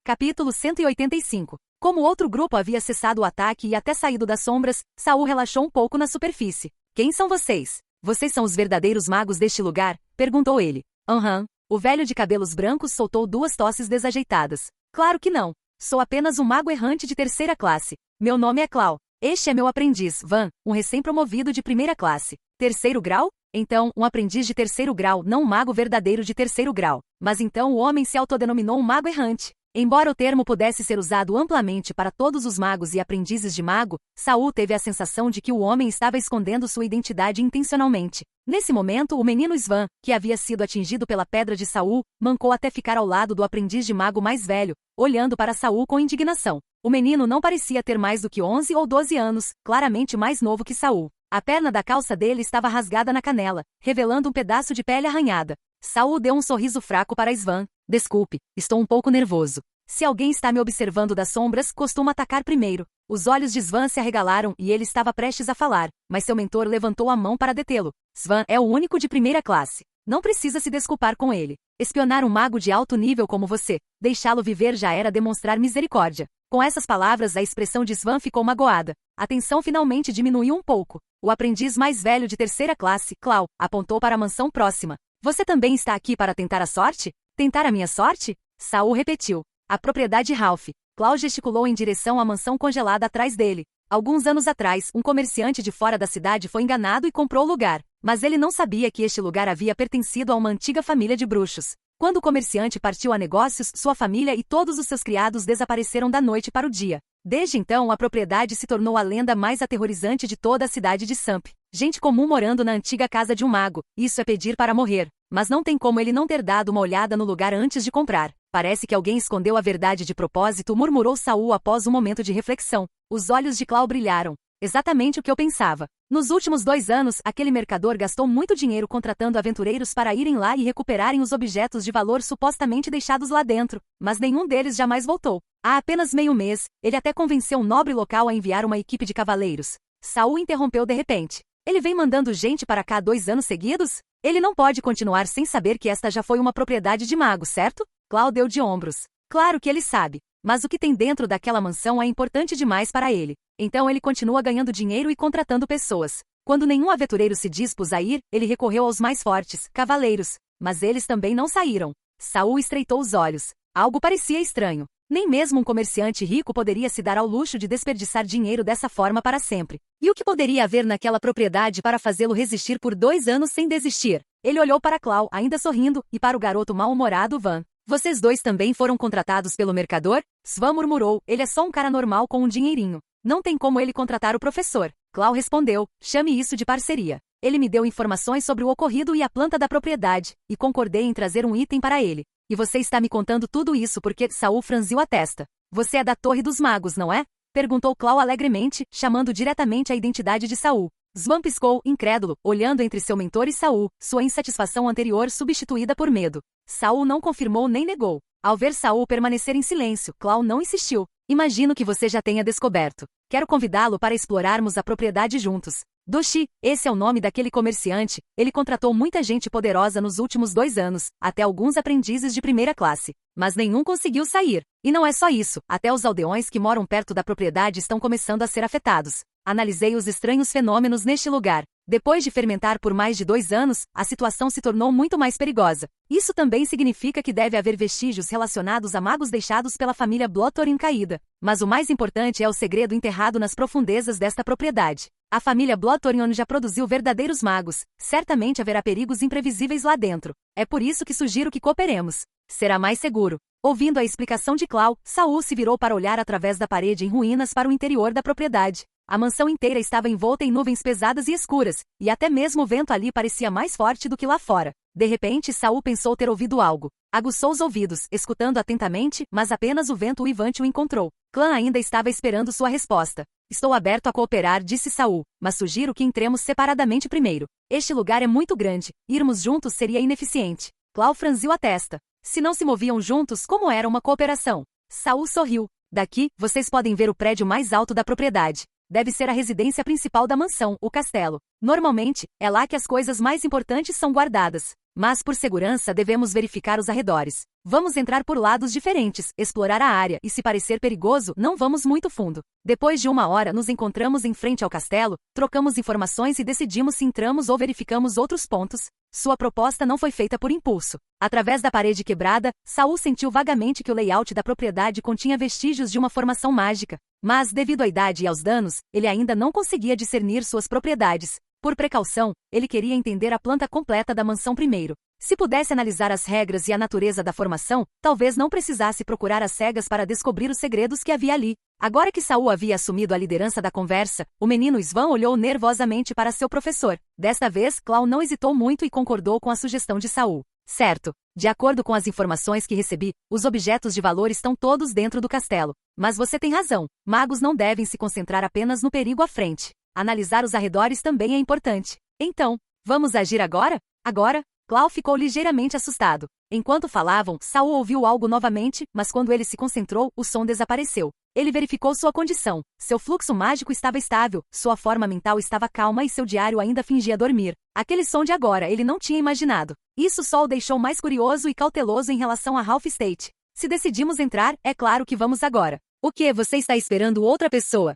Capítulo 185. Como o outro grupo havia cessado o ataque e até saído das sombras, Saul relaxou um pouco na superfície. "Quem são vocês? Vocês são os verdadeiros magos deste lugar?" perguntou ele. "Aham." O velho de cabelos brancos soltou 2 tosses desajeitadas. "Claro que não. Sou apenas um mago errante de terceira classe. Meu nome é Clau. Este é meu aprendiz, Van, um recém-promovido de primeira classe. Terceiro grau? Então, um aprendiz de terceiro grau, não um mago verdadeiro de terceiro grau. Mas então o homem se autodenominou um mago errante. Embora o termo pudesse ser usado amplamente para todos os magos e aprendizes de mago, Saul teve a sensação de que o homem estava escondendo sua identidade intencionalmente. Nesse momento, o menino Svan, que havia sido atingido pela pedra de Saul, mancou até ficar ao lado do aprendiz de mago mais velho, olhando para Saul com indignação. O menino não parecia ter mais do que 11 ou 12 anos, claramente mais novo que Saul. A perna da calça dele estava rasgada na canela, revelando um pedaço de pele arranhada. Saul deu um sorriso fraco para Svan. Desculpe, estou um pouco nervoso. Se alguém está me observando das sombras, costuma atacar primeiro. Os olhos de Svan se arregalaram e ele estava prestes a falar, mas seu mentor levantou a mão para detê-lo. Svan é o único de primeira classe. Não precisa se desculpar com ele. Espionar um mago de alto nível como você, deixá-lo viver já era demonstrar misericórdia. Com essas palavras, a expressão de Svan ficou magoada. A tensão finalmente diminuiu um pouco. O aprendiz mais velho de terceira classe, Clau, apontou para a mansão próxima. Você também está aqui para tentar a sorte? Tentar a minha sorte? Saul repetiu. A propriedade Ralph. Clau gesticulou em direção à mansão congelada atrás dele. Alguns anos atrás, um comerciante de fora da cidade foi enganado e comprou o lugar. Mas ele não sabia que este lugar havia pertencido a uma antiga família de bruxos. Quando o comerciante partiu a negócios, sua família e todos os seus criados desapareceram da noite para o dia. Desde então, a propriedade se tornou a lenda mais aterrorizante de toda a cidade de Samp. Gente comum morando na antiga casa de um mago. Isso é pedir para morrer. Mas não tem como ele não ter dado uma olhada no lugar antes de comprar. Parece que alguém escondeu a verdade de propósito, murmurou Saul após um momento de reflexão. Os olhos de Clau brilharam. Exatamente o que eu pensava. Nos últimos 2 anos, aquele mercador gastou muito dinheiro contratando aventureiros para irem lá e recuperarem os objetos de valor supostamente deixados lá dentro, mas nenhum deles jamais voltou. Há apenas meio mês, ele até convenceu um nobre local a enviar uma equipe de cavaleiros. Saul interrompeu de repente. Ele vem mandando gente para cá 2 anos seguidos? Ele não pode continuar sem saber que esta já foi uma propriedade de mago, certo? Clau deu de ombros. Claro que ele sabe. Mas o que tem dentro daquela mansão é importante demais para ele. Então ele continua ganhando dinheiro e contratando pessoas. Quando nenhum aventureiro se dispôs a ir, ele recorreu aos mais fortes, cavaleiros. Mas eles também não saíram. Saul estreitou os olhos. Algo parecia estranho. Nem mesmo um comerciante rico poderia se dar ao luxo de desperdiçar dinheiro dessa forma para sempre. E o que poderia haver naquela propriedade para fazê-lo resistir por 2 anos sem desistir? Ele olhou para Clau, ainda sorrindo, e para o garoto mal-humorado Van. Vocês dois também foram contratados pelo mercador? Svan murmurou, ele é só um cara normal com um dinheirinho. Não tem como ele contratar o professor. Clau respondeu, chame isso de parceria. Ele me deu informações sobre o ocorrido e a planta da propriedade, e concordei em trazer um item para ele. E você está me contando tudo isso porque Saul franziu a testa. Você é da Torre dos Magos, não é? Perguntou Clau alegremente, chamando diretamente a identidade de Saul. Svan piscou, incrédulo, olhando entre seu mentor e Saul, sua insatisfação anterior substituída por medo. Saul não confirmou nem negou. Ao ver Saul permanecer em silêncio, Clau não insistiu. Imagino que você já tenha descoberto. Quero convidá-lo para explorarmos a propriedade juntos. Doshi, esse é o nome daquele comerciante. Ele contratou muita gente poderosa nos últimos 2 anos, até alguns aprendizes de primeira classe. Mas nenhum conseguiu sair. E não é só isso, até os aldeões que moram perto da propriedade estão começando a ser afetados. Analisei os estranhos fenômenos neste lugar. Depois de fermentar por mais de 2 anos, a situação se tornou muito mais perigosa. Isso também significa que deve haver vestígios relacionados a magos deixados pela família Blottorin caída. Mas o mais importante é o segredo enterrado nas profundezas desta propriedade. A família Blottorin já produziu verdadeiros magos. Certamente haverá perigos imprevisíveis lá dentro. É por isso que sugiro que cooperemos. Será mais seguro. Ouvindo a explicação de Clau, Saul se virou para olhar através da parede em ruínas para o interior da propriedade. A mansão inteira estava envolta em nuvens pesadas e escuras, e até mesmo o vento ali parecia mais forte do que lá fora. De repente, Saul pensou ter ouvido algo. Aguçou os ouvidos, escutando atentamente, mas apenas o vento uivante o encontrou. Clã ainda estava esperando sua resposta. Estou aberto a cooperar, disse Saul, mas sugiro que entremos separadamente primeiro. Este lugar é muito grande, irmos juntos seria ineficiente. Clau franziu a testa. Se não se moviam juntos, como era uma cooperação? Saul sorriu. Daqui, vocês podem ver o prédio mais alto da propriedade. Deve ser a residência principal da mansão, o castelo. Normalmente, é lá que as coisas mais importantes são guardadas. Mas por segurança devemos verificar os arredores. Vamos entrar por lados diferentes, explorar a área e se parecer perigoso, não vamos muito fundo. Depois de 1 hora nos encontramos em frente ao castelo, trocamos informações e decidimos se entramos ou verificamos outros pontos. Sua proposta não foi feita por impulso. Através da parede quebrada, Saul sentiu vagamente que o layout da propriedade continha vestígios de uma formação mágica. Mas, devido à idade e aos danos, ele ainda não conseguia discernir suas propriedades. Por precaução, ele queria entender a planta completa da mansão primeiro. Se pudesse analisar as regras e a natureza da formação, talvez não precisasse procurar às cegas para descobrir os segredos que havia ali. Agora que Saul havia assumido a liderança da conversa, o menino Svan olhou nervosamente para seu professor. Desta vez, Clau não hesitou muito e concordou com a sugestão de Saul. Certo. De acordo com as informações que recebi, os objetos de valor estão todos dentro do castelo. Mas você tem razão. Magos não devem se concentrar apenas no perigo à frente. Analisar os arredores também é importante. Então, vamos agir agora? Agora? Clau ficou ligeiramente assustado. Enquanto falavam, Saul ouviu algo novamente, mas quando ele se concentrou, o som desapareceu. Ele verificou sua condição. Seu fluxo mágico estava estável, sua forma mental estava calma e seu diário ainda fingia dormir. Aquele som de agora ele não tinha imaginado. Isso só o deixou mais curioso e cauteloso em relação a Half State. Se decidimos entrar, é claro que vamos agora. O que você está esperando outra pessoa?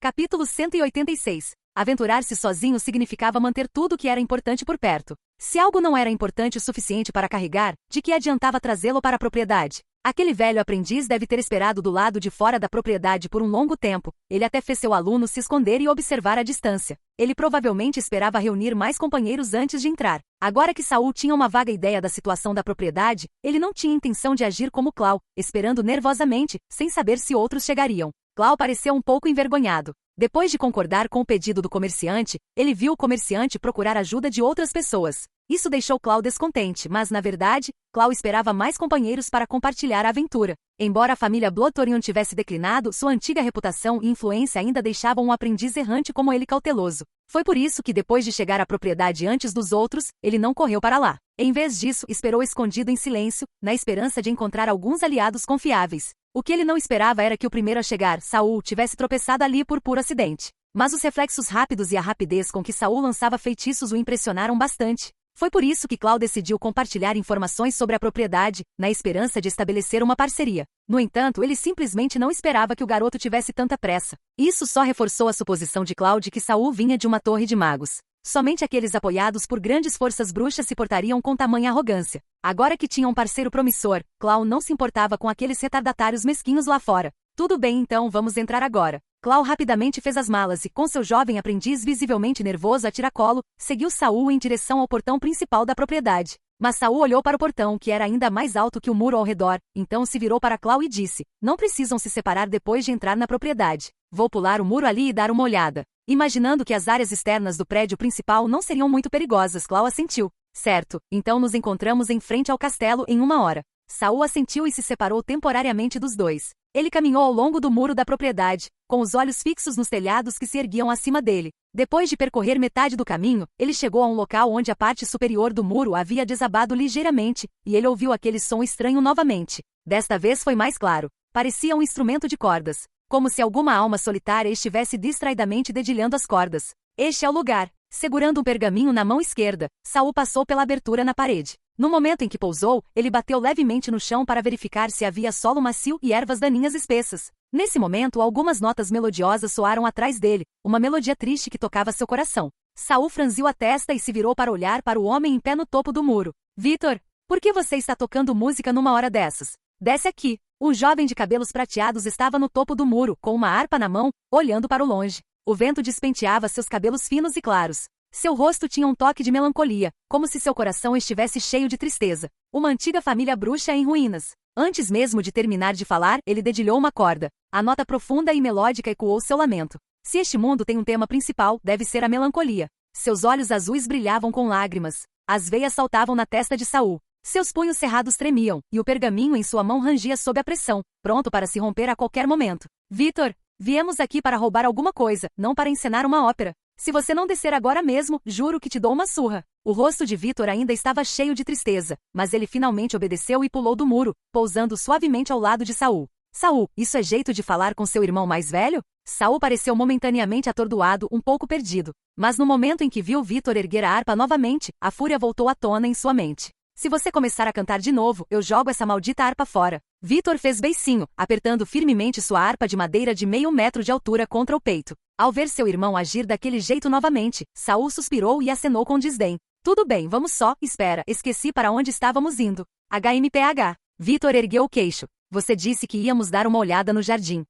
Capítulo 186. Aventurar-se sozinho significava manter tudo que era importante por perto. Se algo não era importante o suficiente para carregar, de que adiantava trazê-lo para a propriedade? Aquele velho aprendiz deve ter esperado do lado de fora da propriedade por um longo tempo. Ele até fez seu aluno se esconder e observar a distância. Ele provavelmente esperava reunir mais companheiros antes de entrar. Agora que Saul tinha uma vaga ideia da situação da propriedade, ele não tinha intenção de agir como Clau, esperando nervosamente, sem saber se outros chegariam. Clau pareceu um pouco envergonhado. Depois de concordar com o pedido do comerciante, ele viu o comerciante procurar ajuda de outras pessoas. Isso deixou Clau descontente, mas, na verdade, Clau esperava mais companheiros para compartilhar a aventura. Embora a família Bloodthorn tivesse declinado, sua antiga reputação e influência ainda deixavam um aprendiz errante como ele cauteloso. Foi por isso que, depois de chegar à propriedade antes dos outros, ele não correu para lá. Em vez disso, esperou escondido em silêncio, na esperança de encontrar alguns aliados confiáveis. O que ele não esperava era que o primeiro a chegar, Saul, tivesse tropeçado ali por puro acidente. Mas os reflexos rápidos e a rapidez com que Saul lançava feitiços o impressionaram bastante. Foi por isso que Clau decidiu compartilhar informações sobre a propriedade, na esperança de estabelecer uma parceria. No entanto, ele simplesmente não esperava que o garoto tivesse tanta pressa. Isso só reforçou a suposição de Clau de que Saul vinha de uma torre de magos. Somente aqueles apoiados por grandes forças bruxas se portariam com tamanha arrogância. Agora que tinha um parceiro promissor, Clau não se importava com aqueles retardatários mesquinhos lá fora. Tudo bem, então vamos entrar agora. Clau rapidamente fez as malas e, com seu jovem aprendiz visivelmente nervoso a tiracolo, seguiu Saul em direção ao portão principal da propriedade. Mas Saul olhou para o portão, que era ainda mais alto que o muro ao redor, então se virou para Clau e disse: "Não precisam se separar depois de entrar na propriedade. Vou pular o muro ali e dar uma olhada." Imaginando que as áreas externas do prédio principal não seriam muito perigosas, Clau assentiu. Certo, então nos encontramos em frente ao castelo em 1 hora. Saul assentiu e se separou temporariamente dos dois. Ele caminhou ao longo do muro da propriedade, com os olhos fixos nos telhados que se erguiam acima dele. Depois de percorrer metade do caminho, ele chegou a um local onde a parte superior do muro havia desabado ligeiramente, e ele ouviu aquele som estranho novamente. Desta vez foi mais claro. Parecia um instrumento de cordas, como se alguma alma solitária estivesse distraidamente dedilhando as cordas. Este é o lugar. Segurando um pergaminho na mão esquerda, Saul passou pela abertura na parede. No momento em que pousou, ele bateu levemente no chão para verificar se havia solo macio e ervas daninhas espessas. Nesse momento, algumas notas melodiosas soaram atrás dele, uma melodia triste que tocava seu coração. Saul franziu a testa e se virou para olhar para o homem em pé no topo do muro. "Vitor, por que você está tocando música numa hora dessas? Desce aqui." Um jovem de cabelos prateados estava no topo do muro, com uma harpa na mão, olhando para o longe. O vento despenteava seus cabelos finos e claros. Seu rosto tinha um toque de melancolia, como se seu coração estivesse cheio de tristeza. Uma antiga família bruxa em ruínas. Antes mesmo de terminar de falar, ele dedilhou uma corda. A nota profunda e melódica ecoou seu lamento. Se este mundo tem um tema principal, deve ser a melancolia. Seus olhos azuis brilhavam com lágrimas. As veias saltavam na testa de Saul. Seus punhos cerrados tremiam, e o pergaminho em sua mão rangia sob a pressão, pronto para se romper a qualquer momento. "Vitor, viemos aqui para roubar alguma coisa, não para encenar uma ópera. Se você não descer agora mesmo, juro que te dou uma surra." O rosto de Vitor ainda estava cheio de tristeza, mas ele finalmente obedeceu e pulou do muro, pousando suavemente ao lado de Saul. "Saul, isso é jeito de falar com seu irmão mais velho?" Saul pareceu momentaneamente atordoado, um pouco perdido. Mas no momento em que viu Vitor erguer a harpa novamente, a fúria voltou à tona em sua mente. "Se você começar a cantar de novo, eu jogo essa maldita harpa fora." Vitor fez beicinho, apertando firmemente sua harpa de madeira de 0,5 metro de altura contra o peito. Ao ver seu irmão agir daquele jeito novamente, Saul suspirou e acenou com desdém. "Tudo bem, vamos só, espera, esqueci para onde estávamos indo." HMPH. Vitor ergueu o queixo. "Você disse que íamos dar uma olhada no jardim."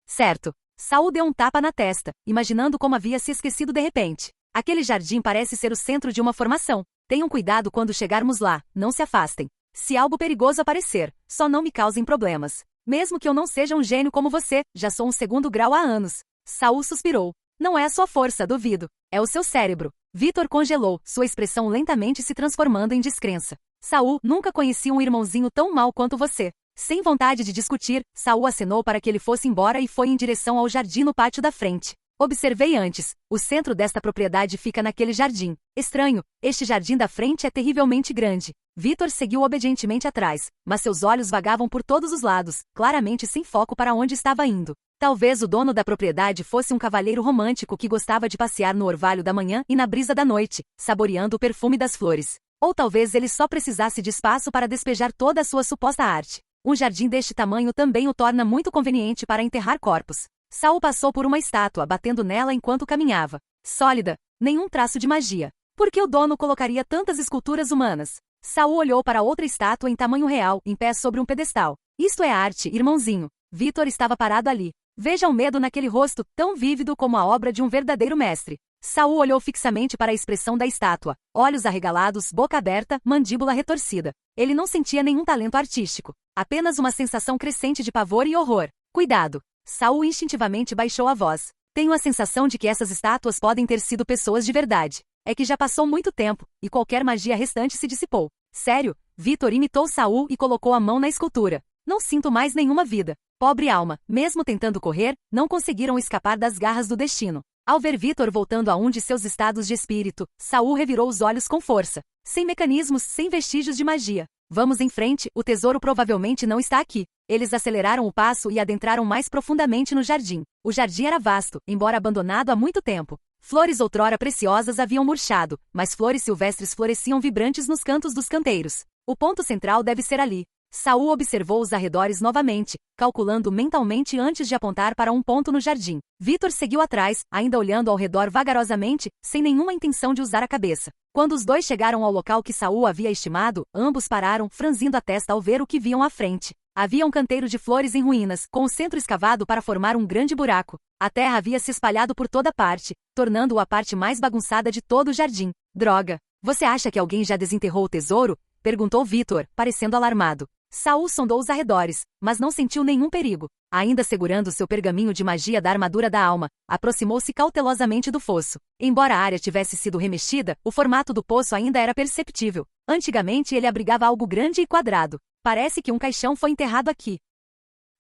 "Certo." Saul deu um tapa na testa, imaginando como havia se esquecido de repente. Aquele jardim parece ser o centro de uma formação. Tenham cuidado quando chegarmos lá, não se afastem. Se algo perigoso aparecer, só não me causem problemas. Mesmo que eu não seja um gênio como você, já sou um segundo grau há anos. Saul suspirou. Não é a sua força, duvido. É o seu cérebro. Vitor congelou, sua expressão lentamente se transformando em descrença. Saul, nunca conheci um irmãozinho tão mau quanto você. Sem vontade de discutir, Saul acenou para que ele fosse embora e foi em direção ao jardim no pátio da frente. Observei antes, o centro desta propriedade fica naquele jardim. Estranho, este jardim da frente é terrivelmente grande. Vitor seguiu obedientemente atrás, mas seus olhos vagavam por todos os lados, claramente sem foco para onde estava indo. Talvez o dono da propriedade fosse um cavalheiro romântico que gostava de passear no orvalho da manhã e na brisa da noite, saboreando o perfume das flores. Ou talvez ele só precisasse de espaço para despejar toda a sua suposta arte. Um jardim deste tamanho também o torna muito conveniente para enterrar corpos. Saul passou por uma estátua, batendo nela enquanto caminhava. Sólida, nenhum traço de magia. Por que o dono colocaria tantas esculturas humanas? Saul olhou para outra estátua em tamanho real, em pé sobre um pedestal. Isto é arte, irmãozinho. Vitor estava parado ali. Veja o medo naquele rosto, tão vívido como a obra de um verdadeiro mestre. Saul olhou fixamente para a expressão da estátua. Olhos arregalados, boca aberta, mandíbula retorcida. Ele não sentia nenhum talento artístico. Apenas uma sensação crescente de pavor e horror. Cuidado! Saul instintivamente baixou a voz. Tenho a sensação de que essas estátuas podem ter sido pessoas de verdade. É que já passou muito tempo, e qualquer magia restante se dissipou. Sério? Vitor imitou Saul e colocou a mão na escultura. Não sinto mais nenhuma vida. Pobre alma, mesmo tentando correr, não conseguiram escapar das garras do destino. Ao ver Vitor voltando a um de seus estados de espírito, Saul revirou os olhos com força. Sem mecanismos, sem vestígios de magia. Vamos em frente, o tesouro provavelmente não está aqui. Eles aceleraram o passo e adentraram mais profundamente no jardim. O jardim era vasto, embora abandonado há muito tempo. Flores outrora preciosas haviam murchado, mas flores silvestres floresciam vibrantes nos cantos dos canteiros. O ponto central deve ser ali. Saul observou os arredores novamente, calculando mentalmente antes de apontar para um ponto no jardim. Vitor seguiu atrás, ainda olhando ao redor vagarosamente, sem nenhuma intenção de usar a cabeça. Quando os dois chegaram ao local que Saul havia estimado, ambos pararam, franzindo a testa ao ver o que viam à frente. Havia um canteiro de flores em ruínas, com o centro escavado para formar um grande buraco. A terra havia se espalhado por toda parte, tornando-o a parte mais bagunçada de todo o jardim. Droga! Você acha que alguém já desenterrou o tesouro? Perguntou Vitor, parecendo alarmado. Saul sondou os arredores, mas não sentiu nenhum perigo. Ainda segurando seu pergaminho de magia da armadura da alma, aproximou-se cautelosamente do fosso. Embora a área tivesse sido remexida, o formato do poço ainda era perceptível. Antigamente ele abrigava algo grande e quadrado. Parece que um caixão foi enterrado aqui.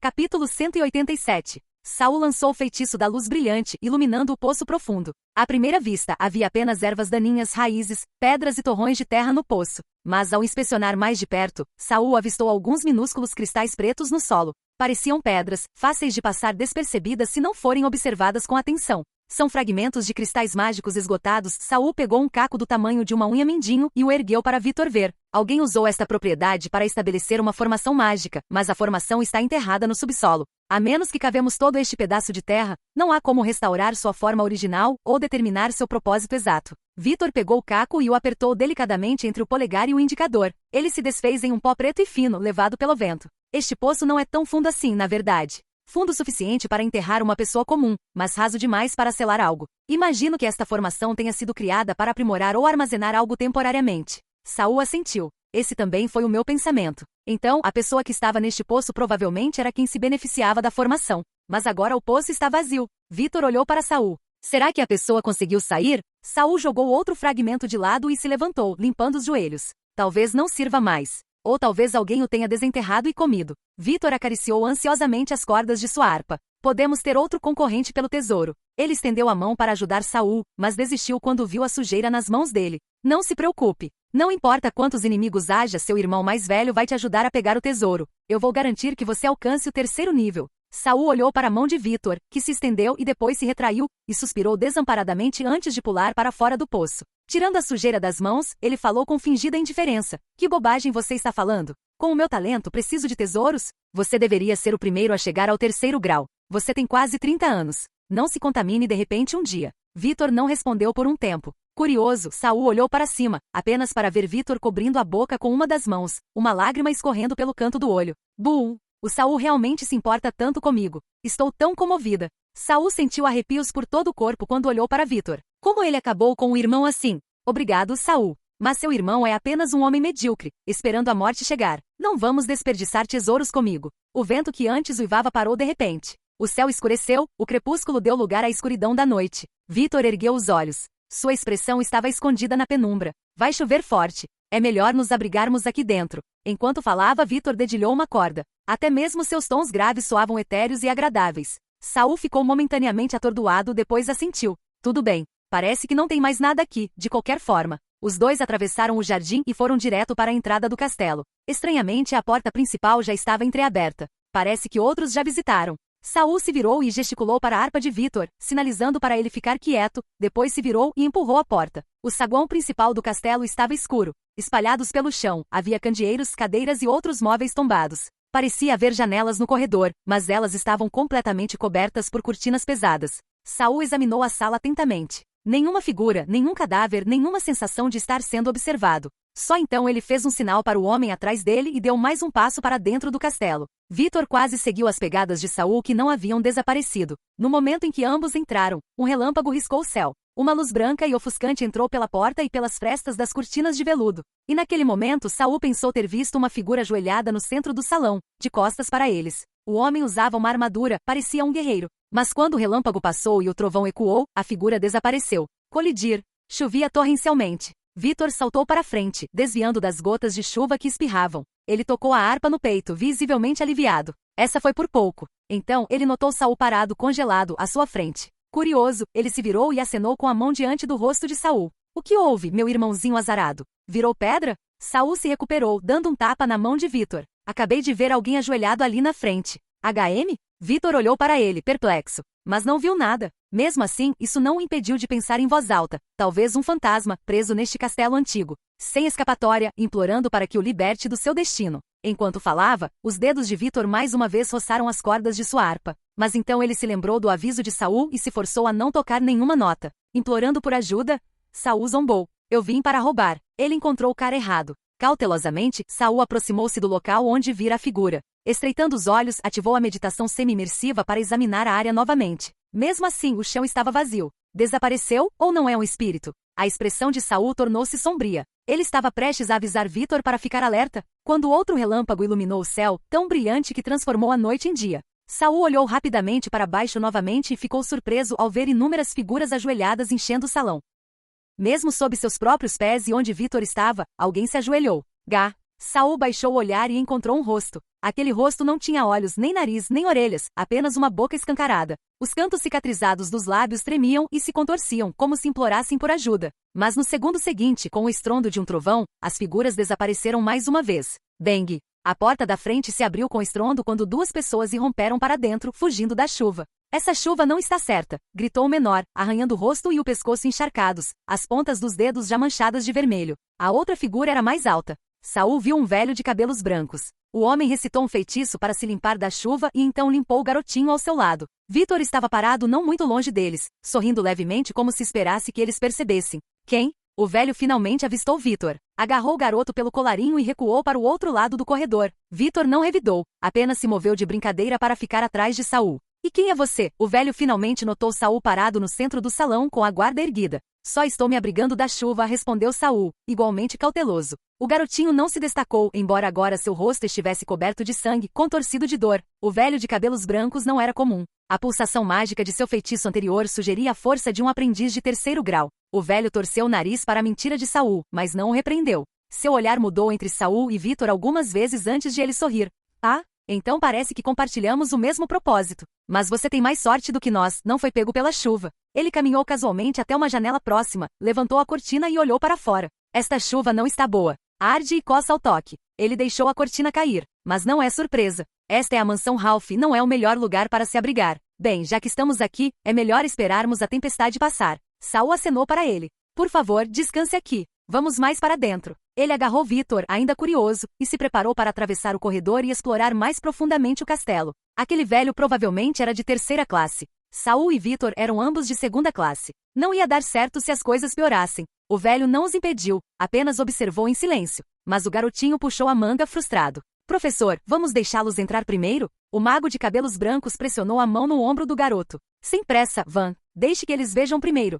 Capítulo 187. Saul lançou o feitiço da luz brilhante, iluminando o poço profundo. À primeira vista, havia apenas ervas daninhas, raízes, pedras e torrões de terra no poço. Mas ao inspecionar mais de perto, Saul avistou alguns minúsculos cristais pretos no solo. Pareciam pedras, fáceis de passar despercebidas se não forem observadas com atenção. São fragmentos de cristais mágicos esgotados. Saul pegou um caco do tamanho de uma unha mindinho e o ergueu para Vitor ver. Alguém usou esta propriedade para estabelecer uma formação mágica, mas a formação está enterrada no subsolo. A menos que cavemos todo este pedaço de terra, não há como restaurar sua forma original ou determinar seu propósito exato. Vitor pegou o caco e o apertou delicadamente entre o polegar e o indicador. Ele se desfez em um pó preto e fino, levado pelo vento. Este poço não é tão fundo assim, na verdade. Fundo o suficiente para enterrar uma pessoa comum, mas raso demais para selar algo. Imagino que esta formação tenha sido criada para aprimorar ou armazenar algo temporariamente. Saul assentiu. Esse também foi o meu pensamento. Então, a pessoa que estava neste poço provavelmente era quem se beneficiava da formação. Mas agora o poço está vazio. Vitor olhou para Saul. Será que a pessoa conseguiu sair? Saul jogou outro fragmento de lado e se levantou, limpando os joelhos. Talvez não sirva mais. Ou talvez alguém o tenha desenterrado e comido. Vitor acariciou ansiosamente as cordas de sua harpa. Podemos ter outro concorrente pelo tesouro. Ele estendeu a mão para ajudar Saul, mas desistiu quando viu a sujeira nas mãos dele. Não se preocupe. Não importa quantos inimigos haja, seu irmão mais velho vai te ajudar a pegar o tesouro. Eu vou garantir que você alcance o 3º nível. Saul olhou para a mão de Vitor, que se estendeu e depois se retraiu, e suspirou desamparadamente antes de pular para fora do poço. Tirando a sujeira das mãos, ele falou com fingida indiferença. Que bobagem você está falando? Com o meu talento, preciso de tesouros? Você deveria ser o primeiro a chegar ao 3º grau. Você tem quase 30 anos. Não se contamine de repente um dia. Vitor não respondeu por um tempo. Curioso, Saul olhou para cima, apenas para ver Vitor cobrindo a boca com uma das mãos, uma lágrima escorrendo pelo canto do olho. Bull! O Saul realmente se importa tanto comigo. Estou tão comovida. Saul sentiu arrepios por todo o corpo quando olhou para Vitor. Como ele acabou com o irmão assim? Obrigado, Saul. Mas seu irmão é apenas um homem medíocre, esperando a morte chegar. Não vamos desperdiçar tesouros comigo. O vento que antes uivava parou de repente. O céu escureceu, o crepúsculo deu lugar à escuridão da noite. Vítor ergueu os olhos. Sua expressão estava escondida na penumbra. Vai chover forte. É melhor nos abrigarmos aqui dentro. Enquanto falava, Vítor dedilhou uma corda. Até mesmo seus tons graves soavam etéreos e agradáveis. Saul ficou momentaneamente atordoado, depois assentiu. Tudo bem. Parece que não tem mais nada aqui, de qualquer forma. Os dois atravessaram o jardim e foram direto para a entrada do castelo. Estranhamente, a porta principal já estava entreaberta. Parece que outros já visitaram. Saul se virou e gesticulou para a harpa de Vítor, sinalizando para ele ficar quieto, depois se virou e empurrou a porta. O saguão principal do castelo estava escuro. Espalhados pelo chão, havia candeeiros, cadeiras e outros móveis tombados. Parecia haver janelas no corredor, mas elas estavam completamente cobertas por cortinas pesadas. Saul examinou a sala atentamente. Nenhuma figura, nenhum cadáver, nenhuma sensação de estar sendo observado. Só então ele fez um sinal para o homem atrás dele e deu mais um passo para dentro do castelo. Vítor quase seguiu as pegadas de Saul, que não haviam desaparecido. No momento em que ambos entraram, um relâmpago riscou o céu. Uma luz branca e ofuscante entrou pela porta e pelas frestas das cortinas de veludo. E naquele momento Saul pensou ter visto uma figura ajoelhada no centro do salão, de costas para eles. O homem usava uma armadura, parecia um guerreiro. Mas quando o relâmpago passou e o trovão ecoou, a figura desapareceu. Colidir. Chovia torrencialmente. Vítor saltou para frente, desviando das gotas de chuva que espirravam. Ele tocou a harpa no peito, visivelmente aliviado. Essa foi por pouco. Então, ele notou Saul parado congelado à sua frente. Curioso, ele se virou e acenou com a mão diante do rosto de Saul. O que houve, meu irmãozinho azarado? Virou pedra? Saul se recuperou, dando um tapa na mão de Vítor. Acabei de ver alguém ajoelhado ali na frente. HM? Vítor olhou para ele, perplexo. Mas não viu nada. Mesmo assim, isso não o impediu de pensar em voz alta. Talvez um fantasma, preso neste castelo antigo. Sem escapatória, implorando para que o liberte do seu destino. Enquanto falava, os dedos de Vítor mais uma vez roçaram as cordas de sua harpa. Mas então ele se lembrou do aviso de Saul e se forçou a não tocar nenhuma nota. Implorando por ajuda, Saul zombou. Eu vim para roubar. Ele encontrou o cara errado. Cautelosamente, Saul aproximou-se do local onde vira a figura. Estreitando os olhos, ativou a meditação semi-imersiva para examinar a área novamente. Mesmo assim, o chão estava vazio. Desapareceu, ou não é um espírito? A expressão de Saul tornou-se sombria. Ele estava prestes a avisar Vítor para ficar alerta, quando outro relâmpago iluminou o céu, tão brilhante que transformou a noite em dia. Saul olhou rapidamente para baixo novamente e ficou surpreso ao ver inúmeras figuras ajoelhadas enchendo o salão. Mesmo sob seus próprios pés e onde Vítor estava, alguém se ajoelhou. Gá. Saul baixou o olhar e encontrou um rosto. Aquele rosto não tinha olhos, nem nariz, nem orelhas, apenas uma boca escancarada. Os cantos cicatrizados dos lábios tremiam e se contorciam, como se implorassem por ajuda. Mas no segundo seguinte, com o estrondo de um trovão, as figuras desapareceram mais uma vez. Bang! A porta da frente se abriu com estrondo quando duas pessoas irromperam para dentro, fugindo da chuva. Essa chuva não está certa, gritou o menor, arranhando o rosto e o pescoço encharcados, as pontas dos dedos já manchadas de vermelho. A outra figura era mais alta. Saul viu um velho de cabelos brancos. O homem recitou um feitiço para se limpar da chuva e então limpou o garotinho ao seu lado. Vítor estava parado não muito longe deles, sorrindo levemente como se esperasse que eles percebessem. Quem? O velho finalmente avistou Vítor. Agarrou o garoto pelo colarinho e recuou para o outro lado do corredor. Vítor não revidou, apenas se moveu de brincadeira para ficar atrás de Saul. E quem é você? O velho finalmente notou Saul parado no centro do salão com a guarda erguida. Só estou me abrigando da chuva, respondeu Saul, igualmente cauteloso. O garotinho não se destacou, embora agora seu rosto estivesse coberto de sangue, contorcido de dor. O velho de cabelos brancos não era comum. A pulsação mágica de seu feitiço anterior sugeria a força de um aprendiz de 3º grau. O velho torceu o nariz para a mentira de Saul, mas não o repreendeu. Seu olhar mudou entre Saul e Vítor algumas vezes antes de ele sorrir. Ah? Então parece que compartilhamos o mesmo propósito. Mas você tem mais sorte do que nós, não foi pego pela chuva. Ele caminhou casualmente até uma janela próxima, levantou a cortina e olhou para fora. Esta chuva não está boa. Arde e coça ao toque. Ele deixou a cortina cair. Mas não é surpresa. Esta é a mansão Ralph e não é o melhor lugar para se abrigar. Bem, já que estamos aqui, é melhor esperarmos a tempestade passar. Saul acenou para ele. Por favor, descanse aqui. Vamos mais para dentro. Ele agarrou Vítor, ainda curioso, e se preparou para atravessar o corredor e explorar mais profundamente o castelo. Aquele velho provavelmente era de 3ª classe. Saul e Vítor eram ambos de 2ª classe. Não ia dar certo se as coisas piorassem. O velho não os impediu, apenas observou em silêncio. Mas o garotinho puxou a manga frustrado. Professor, vamos deixá-los entrar primeiro? O mago de cabelos brancos pressionou a mão no ombro do garoto. Sem pressa, Van. Deixe que eles vejam primeiro.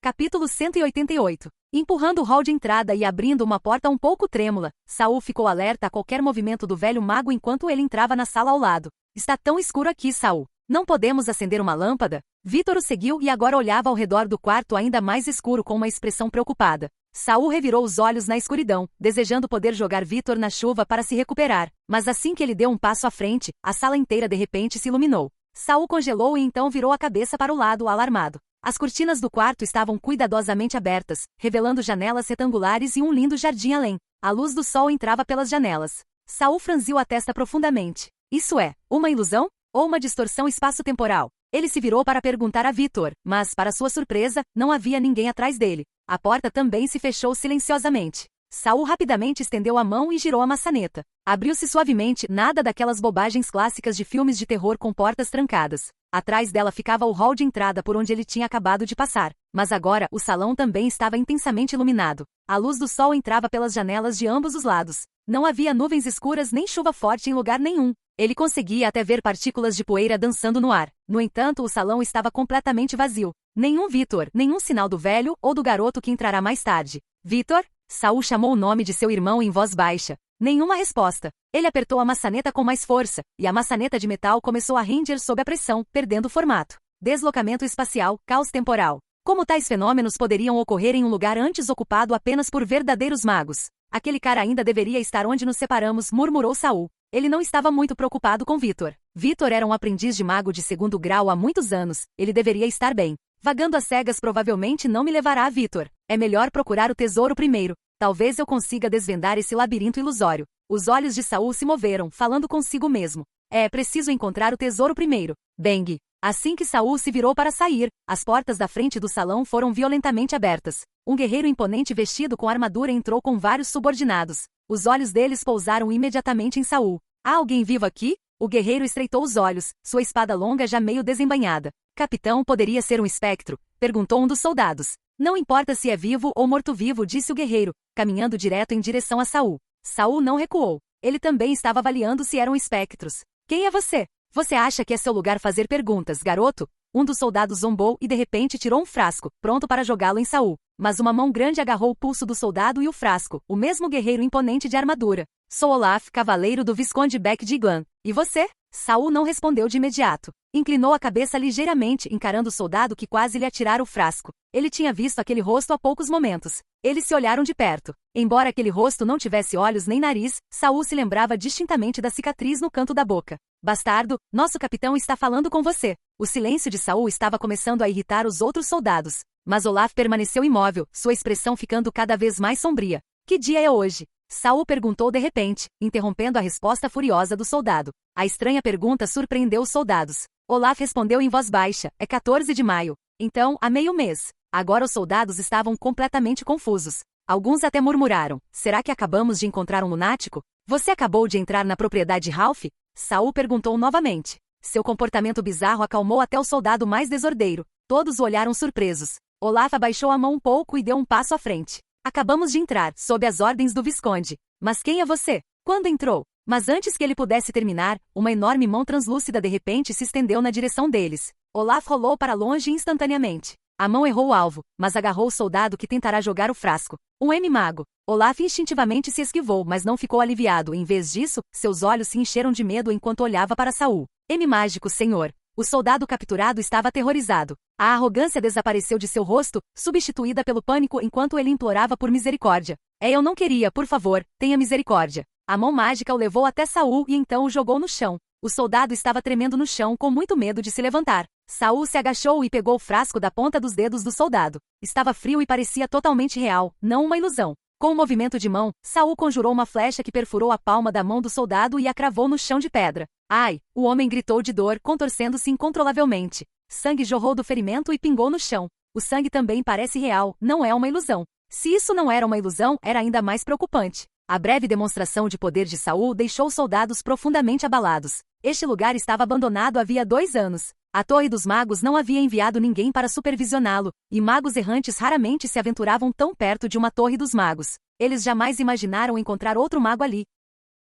Capítulo 188. Empurrando o hall de entrada e abrindo uma porta um pouco trêmula, Saul ficou alerta a qualquer movimento do velho mago enquanto ele entrava na sala ao lado. Está tão escuro aqui, Saul. Não podemos acender uma lâmpada? Vítor o seguiu e agora olhava ao redor do quarto ainda mais escuro com uma expressão preocupada. Saul revirou os olhos na escuridão, desejando poder jogar Vítor na chuva para se recuperar, mas assim que ele deu um passo à frente, a sala inteira de repente se iluminou. Saul congelou e então virou a cabeça para o lado, alarmado. As cortinas do quarto estavam cuidadosamente abertas, revelando janelas retangulares e um lindo jardim além. A luz do sol entrava pelas janelas. Saul franziu a testa profundamente. Isso é, uma ilusão? Ou uma distorção espaço-temporal? Ele se virou para perguntar a Vítor, mas, para sua surpresa, não havia ninguém atrás dele. A porta também se fechou silenciosamente. Saul rapidamente estendeu a mão e girou a maçaneta. Abriu-se suavemente, nada daquelas bobagens clássicas de filmes de terror com portas trancadas. Atrás dela ficava o hall de entrada por onde ele tinha acabado de passar. Mas agora, o salão também estava intensamente iluminado. A luz do sol entrava pelas janelas de ambos os lados. Não havia nuvens escuras nem chuva forte em lugar nenhum. Ele conseguia até ver partículas de poeira dançando no ar. No entanto, o salão estava completamente vazio. Nenhum Vítor, nenhum sinal do velho ou do garoto que entrará mais tarde. Vítor? Saul chamou o nome de seu irmão em voz baixa. Nenhuma resposta. Ele apertou a maçaneta com mais força, e a maçaneta de metal começou a ranger sob a pressão, perdendo o formato. Deslocamento espacial, caos temporal. Como tais fenômenos poderiam ocorrer em um lugar antes ocupado apenas por verdadeiros magos? Aquele cara ainda deveria estar onde nos separamos, murmurou Saul. Ele não estava muito preocupado com Vítor. Vítor era um aprendiz de mago de segundo grau há muitos anos, ele deveria estar bem. Vagando às cegas provavelmente não me levará a Vítor. É melhor procurar o tesouro primeiro. Talvez eu consiga desvendar esse labirinto ilusório. Os olhos de Saul se moveram, falando consigo mesmo. É preciso encontrar o tesouro primeiro. Bang! Assim que Saul se virou para sair, as portas da frente do salão foram violentamente abertas. Um guerreiro imponente vestido com armadura entrou com vários subordinados. Os olhos deles pousaram imediatamente em Saul. Há alguém vivo aqui? O guerreiro estreitou os olhos, sua espada longa já meio desembainhada. Capitão, poderia ser um espectro? Perguntou um dos soldados. Não importa se é vivo ou morto-vivo, disse o guerreiro, caminhando direto em direção a Saul. Saul não recuou. Ele também estava avaliando se eram espectros. Quem é você? Você acha que é seu lugar fazer perguntas, garoto? Um dos soldados zombou e de repente tirou um frasco, pronto para jogá-lo em Saul. Mas uma mão grande agarrou o pulso do soldado e o frasco, o mesmo guerreiro imponente de armadura. Sou Olaf, cavaleiro do Visconde Beck de Iglan. E você? Saul não respondeu de imediato. Inclinou a cabeça ligeiramente, encarando o soldado que quase lhe atirara o frasco. Ele tinha visto aquele rosto há poucos momentos. Eles se olharam de perto. Embora aquele rosto não tivesse olhos nem nariz, Saul se lembrava distintamente da cicatriz no canto da boca. Bastardo, nosso capitão está falando com você. O silêncio de Saul estava começando a irritar os outros soldados. Mas Olaf permaneceu imóvel, sua expressão ficando cada vez mais sombria. Que dia é hoje? Saul perguntou de repente, interrompendo a resposta furiosa do soldado. A estranha pergunta surpreendeu os soldados. Olaf respondeu em voz baixa, é 14 de maio. Então, há meio mês. Agora os soldados estavam completamente confusos. Alguns até murmuraram, será que acabamos de encontrar um lunático? Você acabou de entrar na propriedade Ralph? Saul perguntou novamente. Seu comportamento bizarro acalmou até o soldado mais desordeiro. Todos o olharam surpresos. Olaf abaixou a mão um pouco e deu um passo à frente. Acabamos de entrar, sob as ordens do Visconde. Mas quem é você? Quando entrou? Mas antes que ele pudesse terminar, uma enorme mão translúcida de repente se estendeu na direção deles. Olaf rolou para longe instantaneamente. A mão errou o alvo, mas agarrou o soldado que tentará jogar o frasco. Um M-mago. Olaf instintivamente se esquivou, mas não ficou aliviado. Em vez disso, seus olhos se encheram de medo enquanto olhava para Saul. M-mágico, senhor. O soldado capturado estava aterrorizado. A arrogância desapareceu de seu rosto, substituída pelo pânico enquanto ele implorava por misericórdia. Eu não queria, por favor, tenha misericórdia. A mão mágica o levou até Saul e então o jogou no chão. O soldado estava tremendo no chão com muito medo de se levantar. Saul se agachou e pegou o frasco da ponta dos dedos do soldado. Estava frio e parecia totalmente real, não uma ilusão. Com um movimento de mão, Saul conjurou uma flecha que perfurou a palma da mão do soldado e a cravou no chão de pedra. Ai! O homem gritou de dor, contorcendo-se incontrolavelmente. Sangue jorrou do ferimento e pingou no chão. O sangue também parece real, não é uma ilusão. Se isso não era uma ilusão, era ainda mais preocupante. A breve demonstração de poder de Saul deixou os soldados profundamente abalados. Este lugar estava abandonado havia 2 anos. A Torre dos Magos não havia enviado ninguém para supervisioná-lo, e magos errantes raramente se aventuravam tão perto de uma Torre dos Magos. Eles jamais imaginaram encontrar outro mago ali.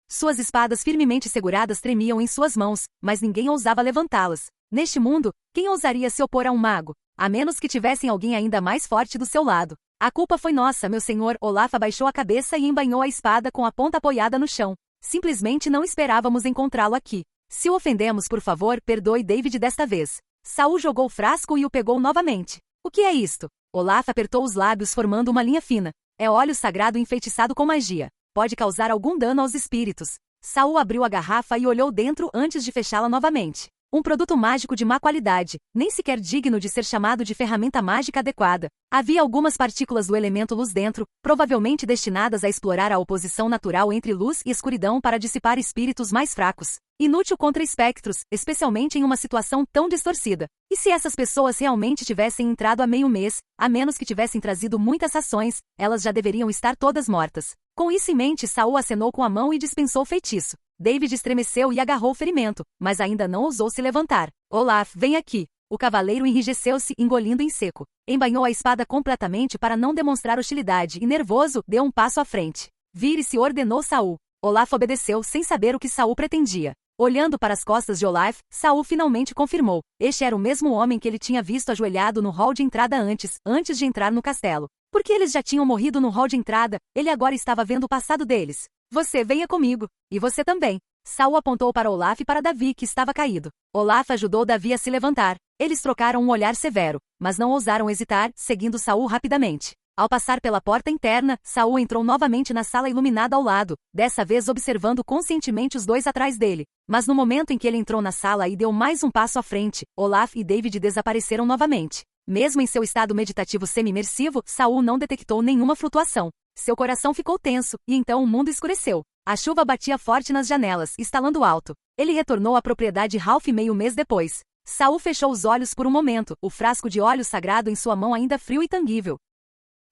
Suas espadas firmemente seguradas tremiam em suas mãos, mas ninguém ousava levantá-las. Neste mundo, quem ousaria se opor a um mago? a menos que tivessem alguém ainda mais forte do seu lado. A culpa foi nossa, meu senhor. Olaf abaixou a cabeça e embainhou a espada com a ponta apoiada no chão. Simplesmente não esperávamos encontrá-lo aqui. Se o ofendemos, por favor, perdoe David desta vez. Saul jogou o frasco e o pegou novamente. O que é isto? Olaf apertou os lábios formando uma linha fina. É óleo sagrado enfeitiçado com magia. Pode causar algum dano aos espíritos. Saul abriu a garrafa e olhou dentro antes de fechá-la novamente. Um produto mágico de má qualidade, nem sequer digno de ser chamado de ferramenta mágica adequada. Havia algumas partículas do elemento luz dentro, provavelmente destinadas a explorar a oposição natural entre luz e escuridão para dissipar espíritos mais fracos. Inútil contra espectros, especialmente em uma situação tão distorcida. E se essas pessoas realmente tivessem entrado há meio mês, a menos que tivessem trazido muitas rações, elas já deveriam estar todas mortas. Com isso em mente, Saul acenou com a mão e dispensou o feitiço. David estremeceu e agarrou o ferimento, mas ainda não ousou se levantar. Olaf, vem aqui. O cavaleiro enrijeceu-se, engolindo em seco. Embainhou a espada completamente para não demonstrar hostilidade e, nervoso, deu um passo à frente. Vire-se, ordenou Saul. Olaf obedeceu, sem saber o que Saul pretendia. Olhando para as costas de Olaf, Saul finalmente confirmou. Este era o mesmo homem que ele tinha visto ajoelhado no hall de entrada antes de entrar no castelo. Porque eles já tinham morrido no hall de entrada, ele agora estava vendo o passado deles. Você venha comigo. E você também. Saul apontou para Olaf e para Davi, que estava caído. Olaf ajudou Davi a se levantar. Eles trocaram um olhar severo, mas não ousaram hesitar, seguindo Saul rapidamente. Ao passar pela porta interna, Saul entrou novamente na sala iluminada ao lado, dessa vez observando conscientemente os dois atrás dele. Mas no momento em que ele entrou na sala e deu mais um passo à frente, Olaf e David desapareceram novamente. Mesmo em seu estado meditativo semi-imersivo, Saul não detectou nenhuma flutuação. Seu coração ficou tenso, e então o mundo escureceu. A chuva batia forte nas janelas, estalando alto. Ele retornou à propriedade Ralph meio mês depois. Saul fechou os olhos por um momento, o frasco de óleo sagrado em sua mão ainda frio e tangível.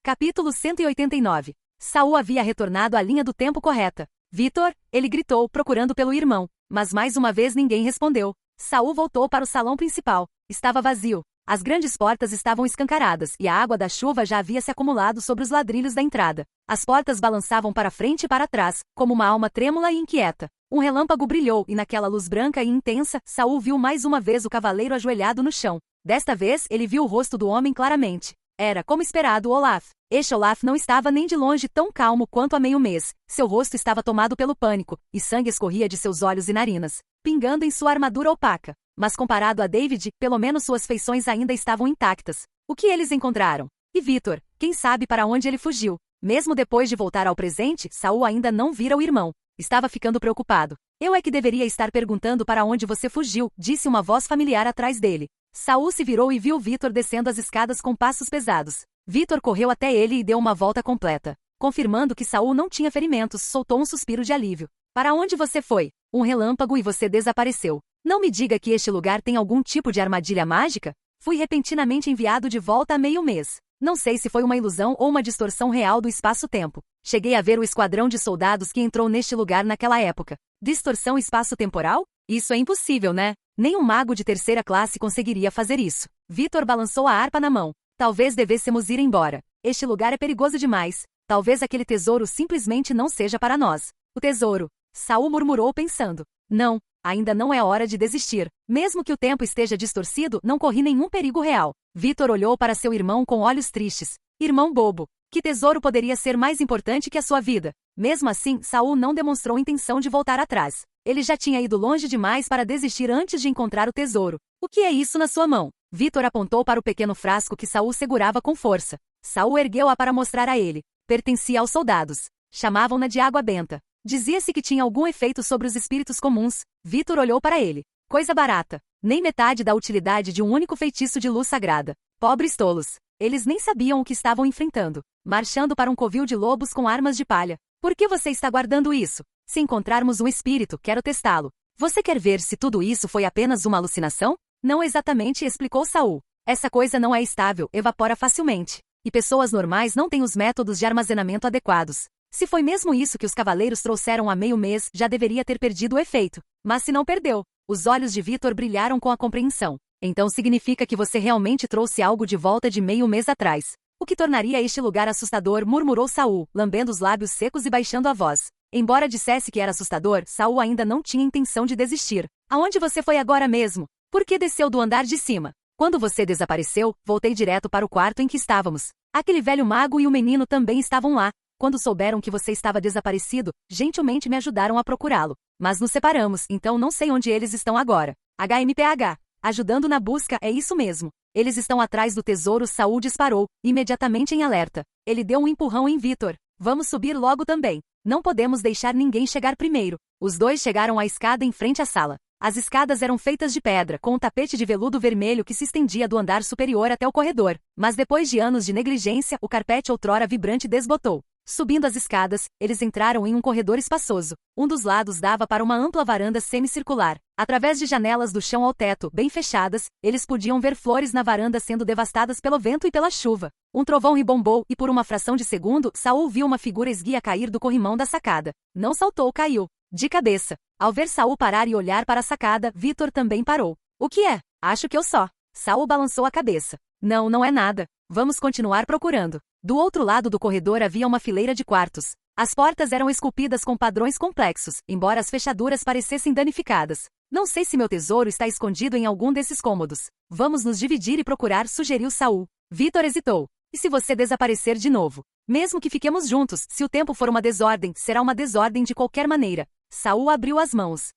Capítulo 189. Saul havia retornado à linha do tempo correta. Vitor, ele gritou, procurando pelo irmão. Mas mais uma vez ninguém respondeu. Saul voltou para o salão principal. Estava vazio. As grandes portas estavam escancaradas e a água da chuva já havia se acumulado sobre os ladrilhos da entrada. As portas balançavam para frente e para trás, como uma alma trêmula e inquieta. Um relâmpago brilhou e naquela luz branca e intensa, Saul viu mais uma vez o cavaleiro ajoelhado no chão. Desta vez, ele viu o rosto do homem claramente. Era, como esperado, Olaf. Este Olaf não estava nem de longe tão calmo quanto há meio mês. Seu rosto estava tomado pelo pânico, e sangue escorria de seus olhos e narinas, pingando em sua armadura opaca. Mas comparado a David, pelo menos suas feições ainda estavam intactas. O que eles encontraram? E Vitor, quem sabe para onde ele fugiu? Mesmo depois de voltar ao presente, Saul ainda não vira o irmão. Estava ficando preocupado. Eu é que deveria estar perguntando para onde você fugiu, disse uma voz familiar atrás dele. Saul se virou e viu Vitor descendo as escadas com passos pesados. Vitor correu até ele e deu uma volta completa. Confirmando que Saul não tinha ferimentos, soltou um suspiro de alívio. Para onde você foi? Um relâmpago e você desapareceu. Não me diga que este lugar tem algum tipo de armadilha mágica? Fui repentinamente enviado de volta há meio mês. Não sei se foi uma ilusão ou uma distorção real do espaço-tempo. Cheguei a ver o esquadrão de soldados que entrou neste lugar naquela época. Distorção espaço-temporal? Isso é impossível, né? Nem um mago de terceira classe conseguiria fazer isso. Vitor balançou a harpa na mão. Talvez devêssemos ir embora. Este lugar é perigoso demais. Talvez aquele tesouro simplesmente não seja para nós. O tesouro. Saul murmurou pensando. Não. Ainda não é hora de desistir. Mesmo que o tempo esteja distorcido, não corri nenhum perigo real. Vitor olhou para seu irmão com olhos tristes. Irmão bobo. Que tesouro poderia ser mais importante que a sua vida? Mesmo assim, Saul não demonstrou intenção de voltar atrás. Ele já tinha ido longe demais para desistir antes de encontrar o tesouro. O que é isso na sua mão? Vitor apontou para o pequeno frasco que Saul segurava com força. Saul ergueu-a para mostrar a ele. Pertencia aos soldados. Chamavam-na de água benta. Dizia-se que tinha algum efeito sobre os espíritos comuns. Vitor olhou para ele. Coisa barata. Nem metade da utilidade de um único feitiço de luz sagrada. Pobres tolos. Eles nem sabiam o que estavam enfrentando. Marchando para um covil de lobos com armas de palha. Por que você está guardando isso? Se encontrarmos um espírito, quero testá-lo. Você quer ver se tudo isso foi apenas uma alucinação? Não exatamente, explicou Saul. Essa coisa não é estável, evapora facilmente. E pessoas normais não têm os métodos de armazenamento adequados. Se foi mesmo isso que os cavaleiros trouxeram há meio mês, já deveria ter perdido o efeito. Mas se não perdeu. Os olhos de Vitor brilharam com a compreensão. Então significa que você realmente trouxe algo de volta de meio mês atrás. O que tornaria este lugar assustador, murmurou Saul, lambendo os lábios secos e baixando a voz. Embora dissesse que era assustador, Saul ainda não tinha intenção de desistir. Aonde você foi agora mesmo? Por que desceu do andar de cima? Quando você desapareceu, voltei direto para o quarto em que estávamos. Aquele velho mago e o menino também estavam lá. Quando souberam que você estava desaparecido, gentilmente me ajudaram a procurá-lo. Mas nos separamos, então não sei onde eles estão agora. HMPH. Ajudando na busca, é isso mesmo. Eles estão atrás do tesouro. Saul disparou, imediatamente em alerta. Ele deu um empurrão em Victor. Vamos subir logo também. Não podemos deixar ninguém chegar primeiro. Os dois chegaram à escada em frente à sala. As escadas eram feitas de pedra, com um tapete de veludo vermelho que se estendia do andar superior até o corredor. Mas depois de anos de negligência, o carpete outrora vibrante desbotou. Subindo as escadas, eles entraram em um corredor espaçoso. Um dos lados dava para uma ampla varanda semicircular. Através de janelas do chão ao teto, bem fechadas, eles podiam ver flores na varanda sendo devastadas pelo vento e pela chuva. Um trovão ribombou e por uma fração de segundo, Saul viu uma figura esguia cair do corrimão da sacada. Não saltou, caiu. De cabeça. Ao ver Saul parar e olhar para a sacada, Victor também parou. O que é? Acho que eu só. Saul balançou a cabeça. Não, não é nada. Vamos continuar procurando. Do outro lado do corredor havia uma fileira de quartos. As portas eram esculpidas com padrões complexos, embora as fechaduras parecessem danificadas. Não sei se meu tesouro está escondido em algum desses cômodos. Vamos nos dividir e procurar, sugeriu Saul. Victor hesitou. E se você desaparecer de novo? Mesmo que fiquemos juntos, se o tempo for uma desordem, será uma desordem de qualquer maneira. Saul abriu as mãos.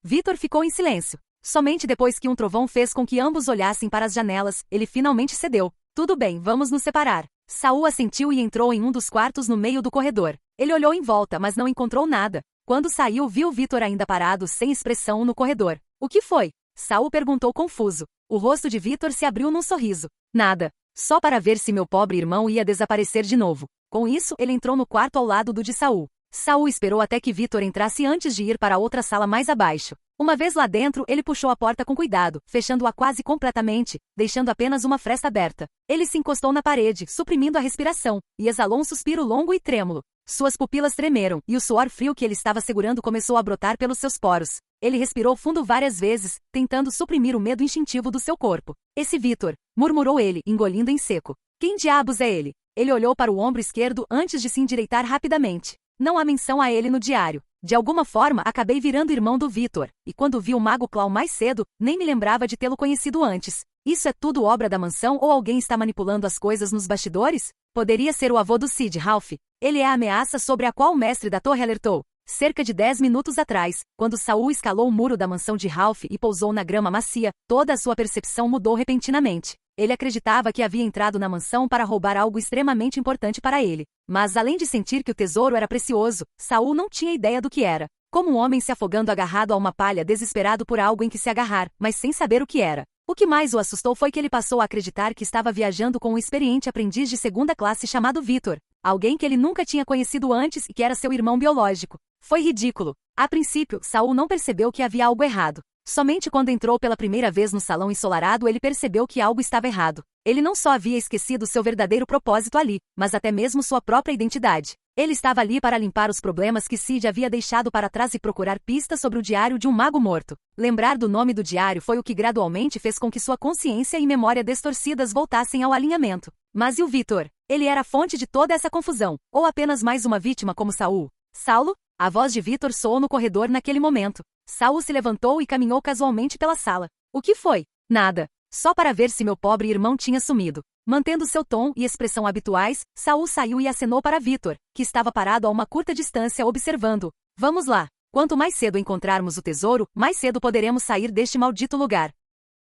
Victor ficou em silêncio. Somente depois que um trovão fez com que ambos olhassem para as janelas, ele finalmente cedeu. Tudo bem, vamos nos separar. Saul assentiu e entrou em um dos quartos no meio do corredor. Ele olhou em volta, mas não encontrou nada. Quando saiu, viu Victor ainda parado, sem expressão, no corredor. O que foi? Saul perguntou confuso. O rosto de Victor se abriu num sorriso. Nada. Só para ver se meu pobre irmão ia desaparecer de novo. Com isso, ele entrou no quarto ao lado do de Saul. Saul esperou até que Victor entrasse antes de ir para outra sala mais abaixo. Uma vez lá dentro, ele puxou a porta com cuidado, fechando-a quase completamente, deixando apenas uma fresta aberta. Ele se encostou na parede, suprimindo a respiração, e exalou um suspiro longo e trêmulo. Suas pupilas tremeram, e o suor frio que ele estava segurando começou a brotar pelos seus poros. Ele respirou fundo várias vezes, tentando suprimir o medo instintivo do seu corpo. Esse Victor, murmurou ele, engolindo em seco. Quem diabos é ele? Ele olhou para o ombro esquerdo antes de se endireitar rapidamente. Não há menção a ele no diário. De alguma forma, acabei virando irmão do Victor, e quando vi o Mago Clau mais cedo, nem me lembrava de tê-lo conhecido antes. Isso é tudo obra da mansão ou alguém está manipulando as coisas nos bastidores? Poderia ser o avô do Cid, Ralph. Ele é a ameaça sobre a qual o mestre da torre alertou. Cerca de 10 minutos atrás, quando Saul escalou o muro da mansão de Ralph e pousou na grama macia, toda a sua percepção mudou repentinamente. Ele acreditava que havia entrado na mansão para roubar algo extremamente importante para ele. Mas além de sentir que o tesouro era precioso, Saul não tinha ideia do que era. Como um homem se afogando agarrado a uma palha, desesperado por algo em que se agarrar, mas sem saber o que era. O que mais o assustou foi que ele passou a acreditar que estava viajando com um experiente aprendiz de segunda classe chamado Victor. Alguém que ele nunca tinha conhecido antes e que era seu irmão biológico. Foi ridículo. A princípio, Saul não percebeu que havia algo errado. Somente quando entrou pela primeira vez no salão ensolarado ele percebeu que algo estava errado. Ele não só havia esquecido seu verdadeiro propósito ali, mas até mesmo sua própria identidade. Ele estava ali para limpar os problemas que Cid havia deixado para trás e procurar pistas sobre o diário de um mago morto. Lembrar do nome do diário foi o que gradualmente fez com que sua consciência e memória distorcidas voltassem ao alinhamento. Mas e o Victor? Ele era a fonte de toda essa confusão, ou apenas mais uma vítima como Saul? Saulo? A voz de Victor soou no corredor naquele momento. Saul se levantou e caminhou casualmente pela sala. O que foi? Nada. Só para ver se meu pobre irmão tinha sumido. Mantendo seu tom e expressão habituais, Saul saiu e acenou para Victor, que estava parado a uma curta distância observando. Vamos lá. Quanto mais cedo encontrarmos o tesouro, mais cedo poderemos sair deste maldito lugar.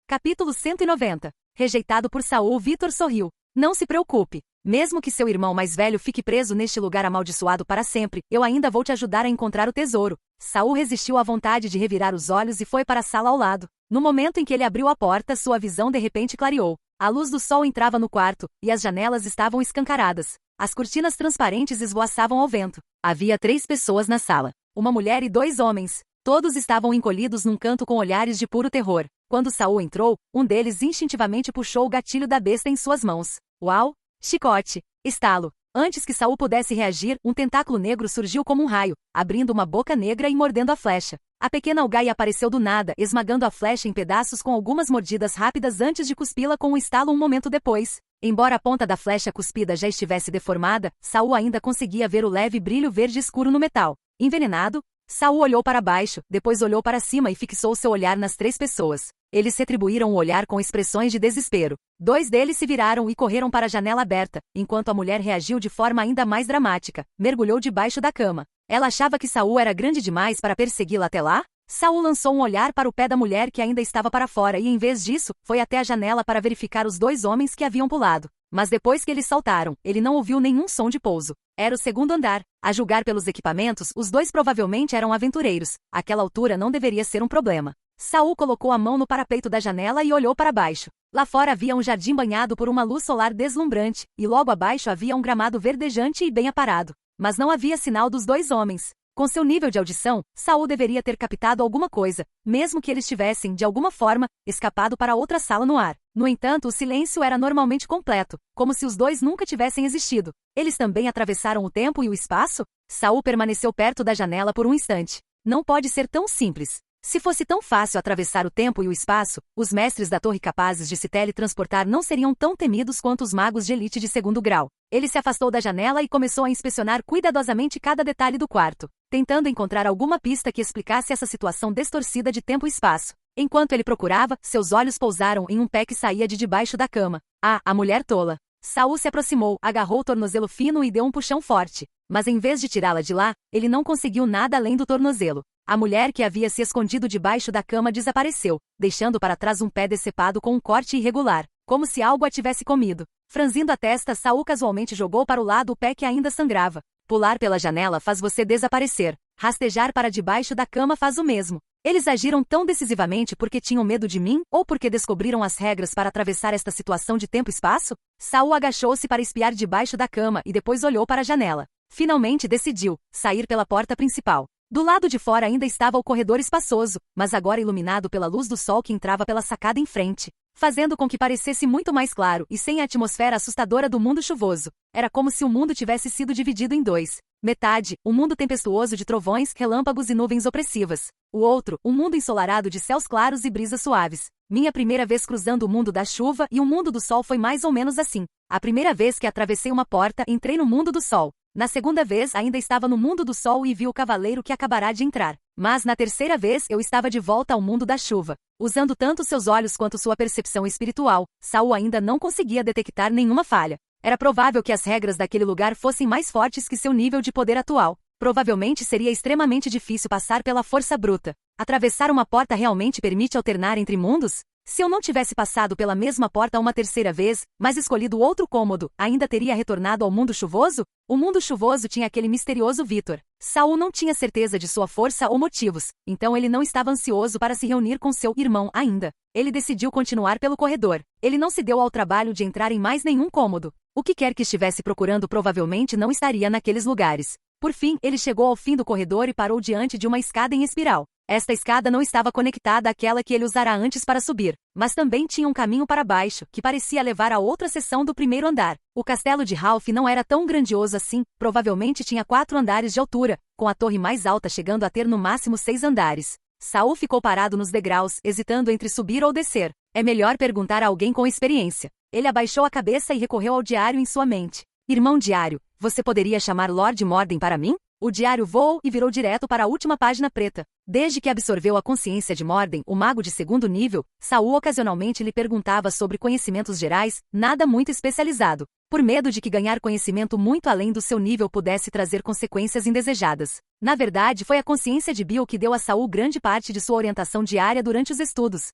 Capítulo 190. Rejeitado por Saul, Victor sorriu. Não se preocupe. Mesmo que seu irmão mais velho fique preso neste lugar amaldiçoado para sempre, eu ainda vou te ajudar a encontrar o tesouro. Saul resistiu à vontade de revirar os olhos e foi para a sala ao lado. No momento em que ele abriu a porta, sua visão de repente clareou. A luz do sol entrava no quarto, e as janelas estavam escancaradas. As cortinas transparentes esvoaçavam ao vento. Havia 3 pessoas na sala. Uma mulher e 2 homens. Todos estavam encolhidos num canto com olhares de puro terror. Quando Saul entrou, um deles instintivamente puxou o gatilho da besta em suas mãos. Uau! Chicote! Estalo! Antes que Saul pudesse reagir, um tentáculo negro surgiu como um raio, abrindo uma boca negra e mordendo a flecha. A pequena algaia apareceu do nada, esmagando a flecha em pedaços com algumas mordidas rápidas antes de cuspi-la com um estalo um momento depois. Embora a ponta da flecha cuspida já estivesse deformada, Saul ainda conseguia ver o leve brilho verde escuro no metal. Envenenado? Saul olhou para baixo, depois olhou para cima e fixou seu olhar nas 3 pessoas. Eles retribuíram o olhar com expressões de desespero. 2 deles se viraram e correram para a janela aberta, enquanto a mulher reagiu de forma ainda mais dramática. Mergulhou debaixo da cama. Ela achava que Saul era grande demais para persegui-la até lá? Saul lançou um olhar para o pé da mulher que ainda estava para fora e, em vez disso, foi até a janela para verificar os 2 homens que haviam pulado. Mas depois que eles saltaram, ele não ouviu nenhum som de pouso. Era o 2º andar. A julgar pelos equipamentos, os 2 provavelmente eram aventureiros. Aquela altura não deveria ser um problema. Saul colocou a mão no parapeito da janela e olhou para baixo. Lá fora havia um jardim banhado por uma luz solar deslumbrante, e logo abaixo havia um gramado verdejante e bem aparado. Mas não havia sinal dos 2 homens. Com seu nível de audição, Saul deveria ter captado alguma coisa, mesmo que eles tivessem, de alguma forma, escapado para outra sala no ar. No entanto, o silêncio era normalmente completo, como se os 2 nunca tivessem existido. Eles também atravessaram o tempo e o espaço? Saul permaneceu perto da janela por um instante. Não pode ser tão simples. Se fosse tão fácil atravessar o tempo e o espaço, os mestres da torre capazes de se teletransportar não seriam tão temidos quanto os magos de elite de 2º grau. Ele se afastou da janela e começou a inspecionar cuidadosamente cada detalhe do quarto, tentando encontrar alguma pista que explicasse essa situação distorcida de tempo e espaço. Enquanto ele procurava, seus olhos pousaram em um pé que saía de debaixo da cama. Ah, a mulher tola. Saul se aproximou, agarrou o tornozelo fino e deu um puxão forte. Mas em vez de tirá-la de lá, ele não conseguiu nada além do tornozelo. A mulher que havia se escondido debaixo da cama desapareceu, deixando para trás um pé decepado com um corte irregular, como se algo a tivesse comido. Franzindo a testa, Saul casualmente jogou para o lado o pé que ainda sangrava. Pular pela janela faz você desaparecer. Rastejar para debaixo da cama faz o mesmo. Eles agiram tão decisivamente porque tinham medo de mim ou porque descobriram as regras para atravessar esta situação de tempo e espaço? Saul agachou-se para espiar debaixo da cama e depois olhou para a janela. Finalmente decidiu sair pela porta principal. Do lado de fora ainda estava o corredor espaçoso, mas agora iluminado pela luz do sol que entrava pela sacada em frente, fazendo com que parecesse muito mais claro e sem a atmosfera assustadora do mundo chuvoso. Era como se o mundo tivesse sido dividido em 2. Metade, um mundo tempestuoso de trovões, relâmpagos e nuvens opressivas. O outro, um mundo ensolarado de céus claros e brisas suaves. Minha primeira vez cruzando o mundo da chuva e o mundo do sol foi mais ou menos assim. A primeira vez que atravessei uma porta, entrei no mundo do sol. Na segunda vez, ainda estava no mundo do sol e vi o cavaleiro que acabará de entrar. Mas na terceira vez, eu estava de volta ao mundo da chuva. Usando tanto seus olhos quanto sua percepção espiritual, Saul ainda não conseguia detectar nenhuma falha. Era provável que as regras daquele lugar fossem mais fortes que seu nível de poder atual. Provavelmente seria extremamente difícil passar pela força bruta. Atravessar uma porta realmente permite alternar entre mundos? Se eu não tivesse passado pela mesma porta uma terceira vez, mas escolhido outro cômodo, ainda teria retornado ao mundo chuvoso? O mundo chuvoso tinha aquele misterioso Vitor. Saul não tinha certeza de sua força ou motivos, então ele não estava ansioso para se reunir com seu irmão ainda. Ele decidiu continuar pelo corredor. Ele não se deu ao trabalho de entrar em mais nenhum cômodo. O que quer que estivesse procurando provavelmente não estaria naqueles lugares. Por fim, ele chegou ao fim do corredor e parou diante de uma escada em espiral. Esta escada não estava conectada àquela que ele usara antes para subir, mas também tinha um caminho para baixo, que parecia levar a outra seção do primeiro andar. O castelo de Ralph não era tão grandioso assim, provavelmente tinha 4 andares de altura, com a torre mais alta chegando a ter no máximo 6 andares. Saul ficou parado nos degraus, hesitando entre subir ou descer. É melhor perguntar a alguém com experiência. Ele abaixou a cabeça e recorreu ao diário em sua mente. Irmão diário, você poderia chamar Lord Morden para mim? O diário voou e virou direto para a última página preta. Desde que absorveu a consciência de Morden, o mago de 2º nível, Saul ocasionalmente lhe perguntava sobre conhecimentos gerais, nada muito especializado, por medo de que ganhar conhecimento muito além do seu nível pudesse trazer consequências indesejadas. Na verdade, foi a consciência de Bill que deu a Saul grande parte de sua orientação diária durante os estudos.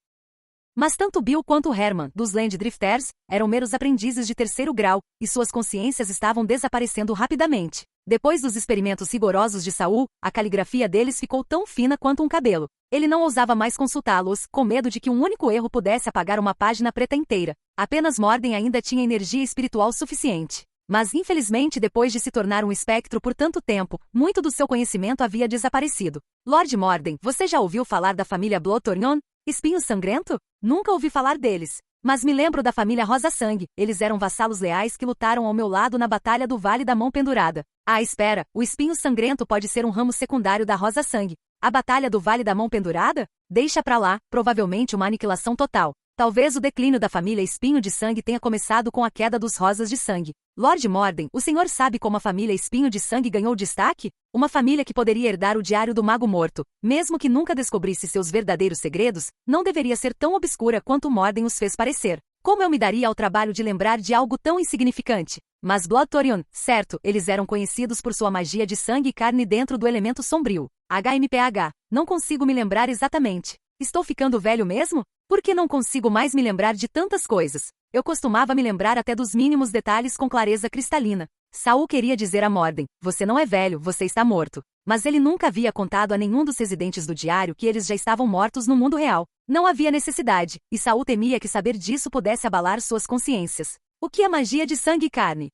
Mas tanto Bill quanto Herman, dos Land Drifters, eram meros aprendizes de 3º grau, e suas consciências estavam desaparecendo rapidamente. Depois dos experimentos rigorosos de Saul, a caligrafia deles ficou tão fina quanto um cabelo. Ele não ousava mais consultá-los, com medo de que um único erro pudesse apagar uma página preta inteira. Apenas Morden ainda tinha energia espiritual suficiente. Mas infelizmente depois de se tornar um espectro por tanto tempo, muito do seu conhecimento havia desaparecido. Lord Morden, você já ouviu falar da família Bloodthorn? Espinho sangrento? Nunca ouvi falar deles. Mas me lembro da família Rosa Sangue, eles eram vassalos leais que lutaram ao meu lado na Batalha do Vale da Mão Pendurada. Ah, espera, o Espinho Sangrento pode ser um ramo secundário da Rosa Sangue. A Batalha do Vale da Mão Pendurada? Deixa pra lá, provavelmente uma aniquilação total. Talvez o declínio da família Espinho de Sangue tenha começado com a queda dos Rosas de Sangue. Lord Morden, o senhor sabe como a família Espinho de Sangue ganhou destaque? Uma família que poderia herdar o Diário do Mago Morto, mesmo que nunca descobrisse seus verdadeiros segredos, não deveria ser tão obscura quanto Morden os fez parecer. Como eu me daria ao trabalho de lembrar de algo tão insignificante? Mas Blood Torion, certo, eles eram conhecidos por sua magia de sangue e carne dentro do elemento sombrio. HMPH, não consigo me lembrar exatamente. Estou ficando velho mesmo? Por que não consigo mais me lembrar de tantas coisas? Eu costumava me lembrar até dos mínimos detalhes com clareza cristalina. Saul queria dizer a Morden, você não é velho, você está morto. Mas ele nunca havia contado a nenhum dos residentes do diário que eles já estavam mortos no mundo real. Não havia necessidade, e Saul temia que saber disso pudesse abalar suas consciências. O que é magia de sangue e carne?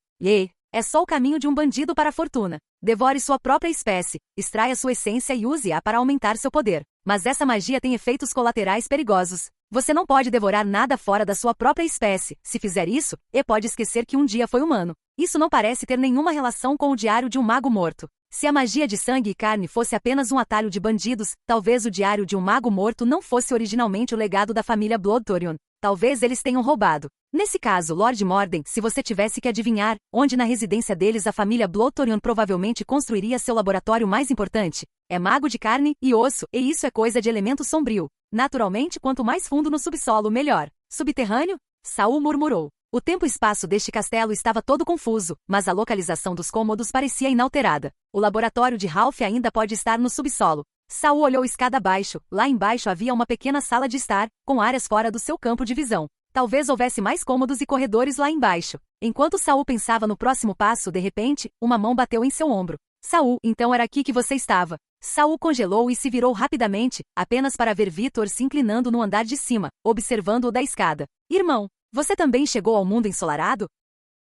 É só o caminho de um bandido para a fortuna. Devore sua própria espécie, extraia sua essência e use-a para aumentar seu poder. Mas essa magia tem efeitos colaterais perigosos. Você não pode devorar nada fora da sua própria espécie. Se fizer isso, pode esquecer que um dia foi humano. Isso não parece ter nenhuma relação com o diário de um mago morto. Se a magia de sangue e carne fosse apenas um atalho de bandidos, talvez o diário de um mago morto não fosse originalmente o legado da família Blood Torion. Talvez eles tenham roubado. Nesse caso, Lord Morden, se você tivesse que adivinhar, onde na residência deles a família Blood Torion provavelmente construiria seu laboratório mais importante, é mago de carne e osso, e isso é coisa de elemento sombrio. Naturalmente, quanto mais fundo no subsolo, melhor. Subterrâneo? Saul murmurou. O tempo e espaço deste castelo estava todo confuso, mas a localização dos cômodos parecia inalterada. O laboratório de Ralph ainda pode estar no subsolo. Saul olhou escada abaixo. Lá embaixo havia uma pequena sala de estar, com áreas fora do seu campo de visão. Talvez houvesse mais cômodos e corredores lá embaixo. Enquanto Saul pensava no próximo passo, de repente, uma mão bateu em seu ombro. Saul, então era aqui que você estava. Saul congelou e se virou rapidamente, apenas para ver Victor se inclinando no andar de cima, observando-o da escada. Irmão, você também chegou ao mundo ensolarado?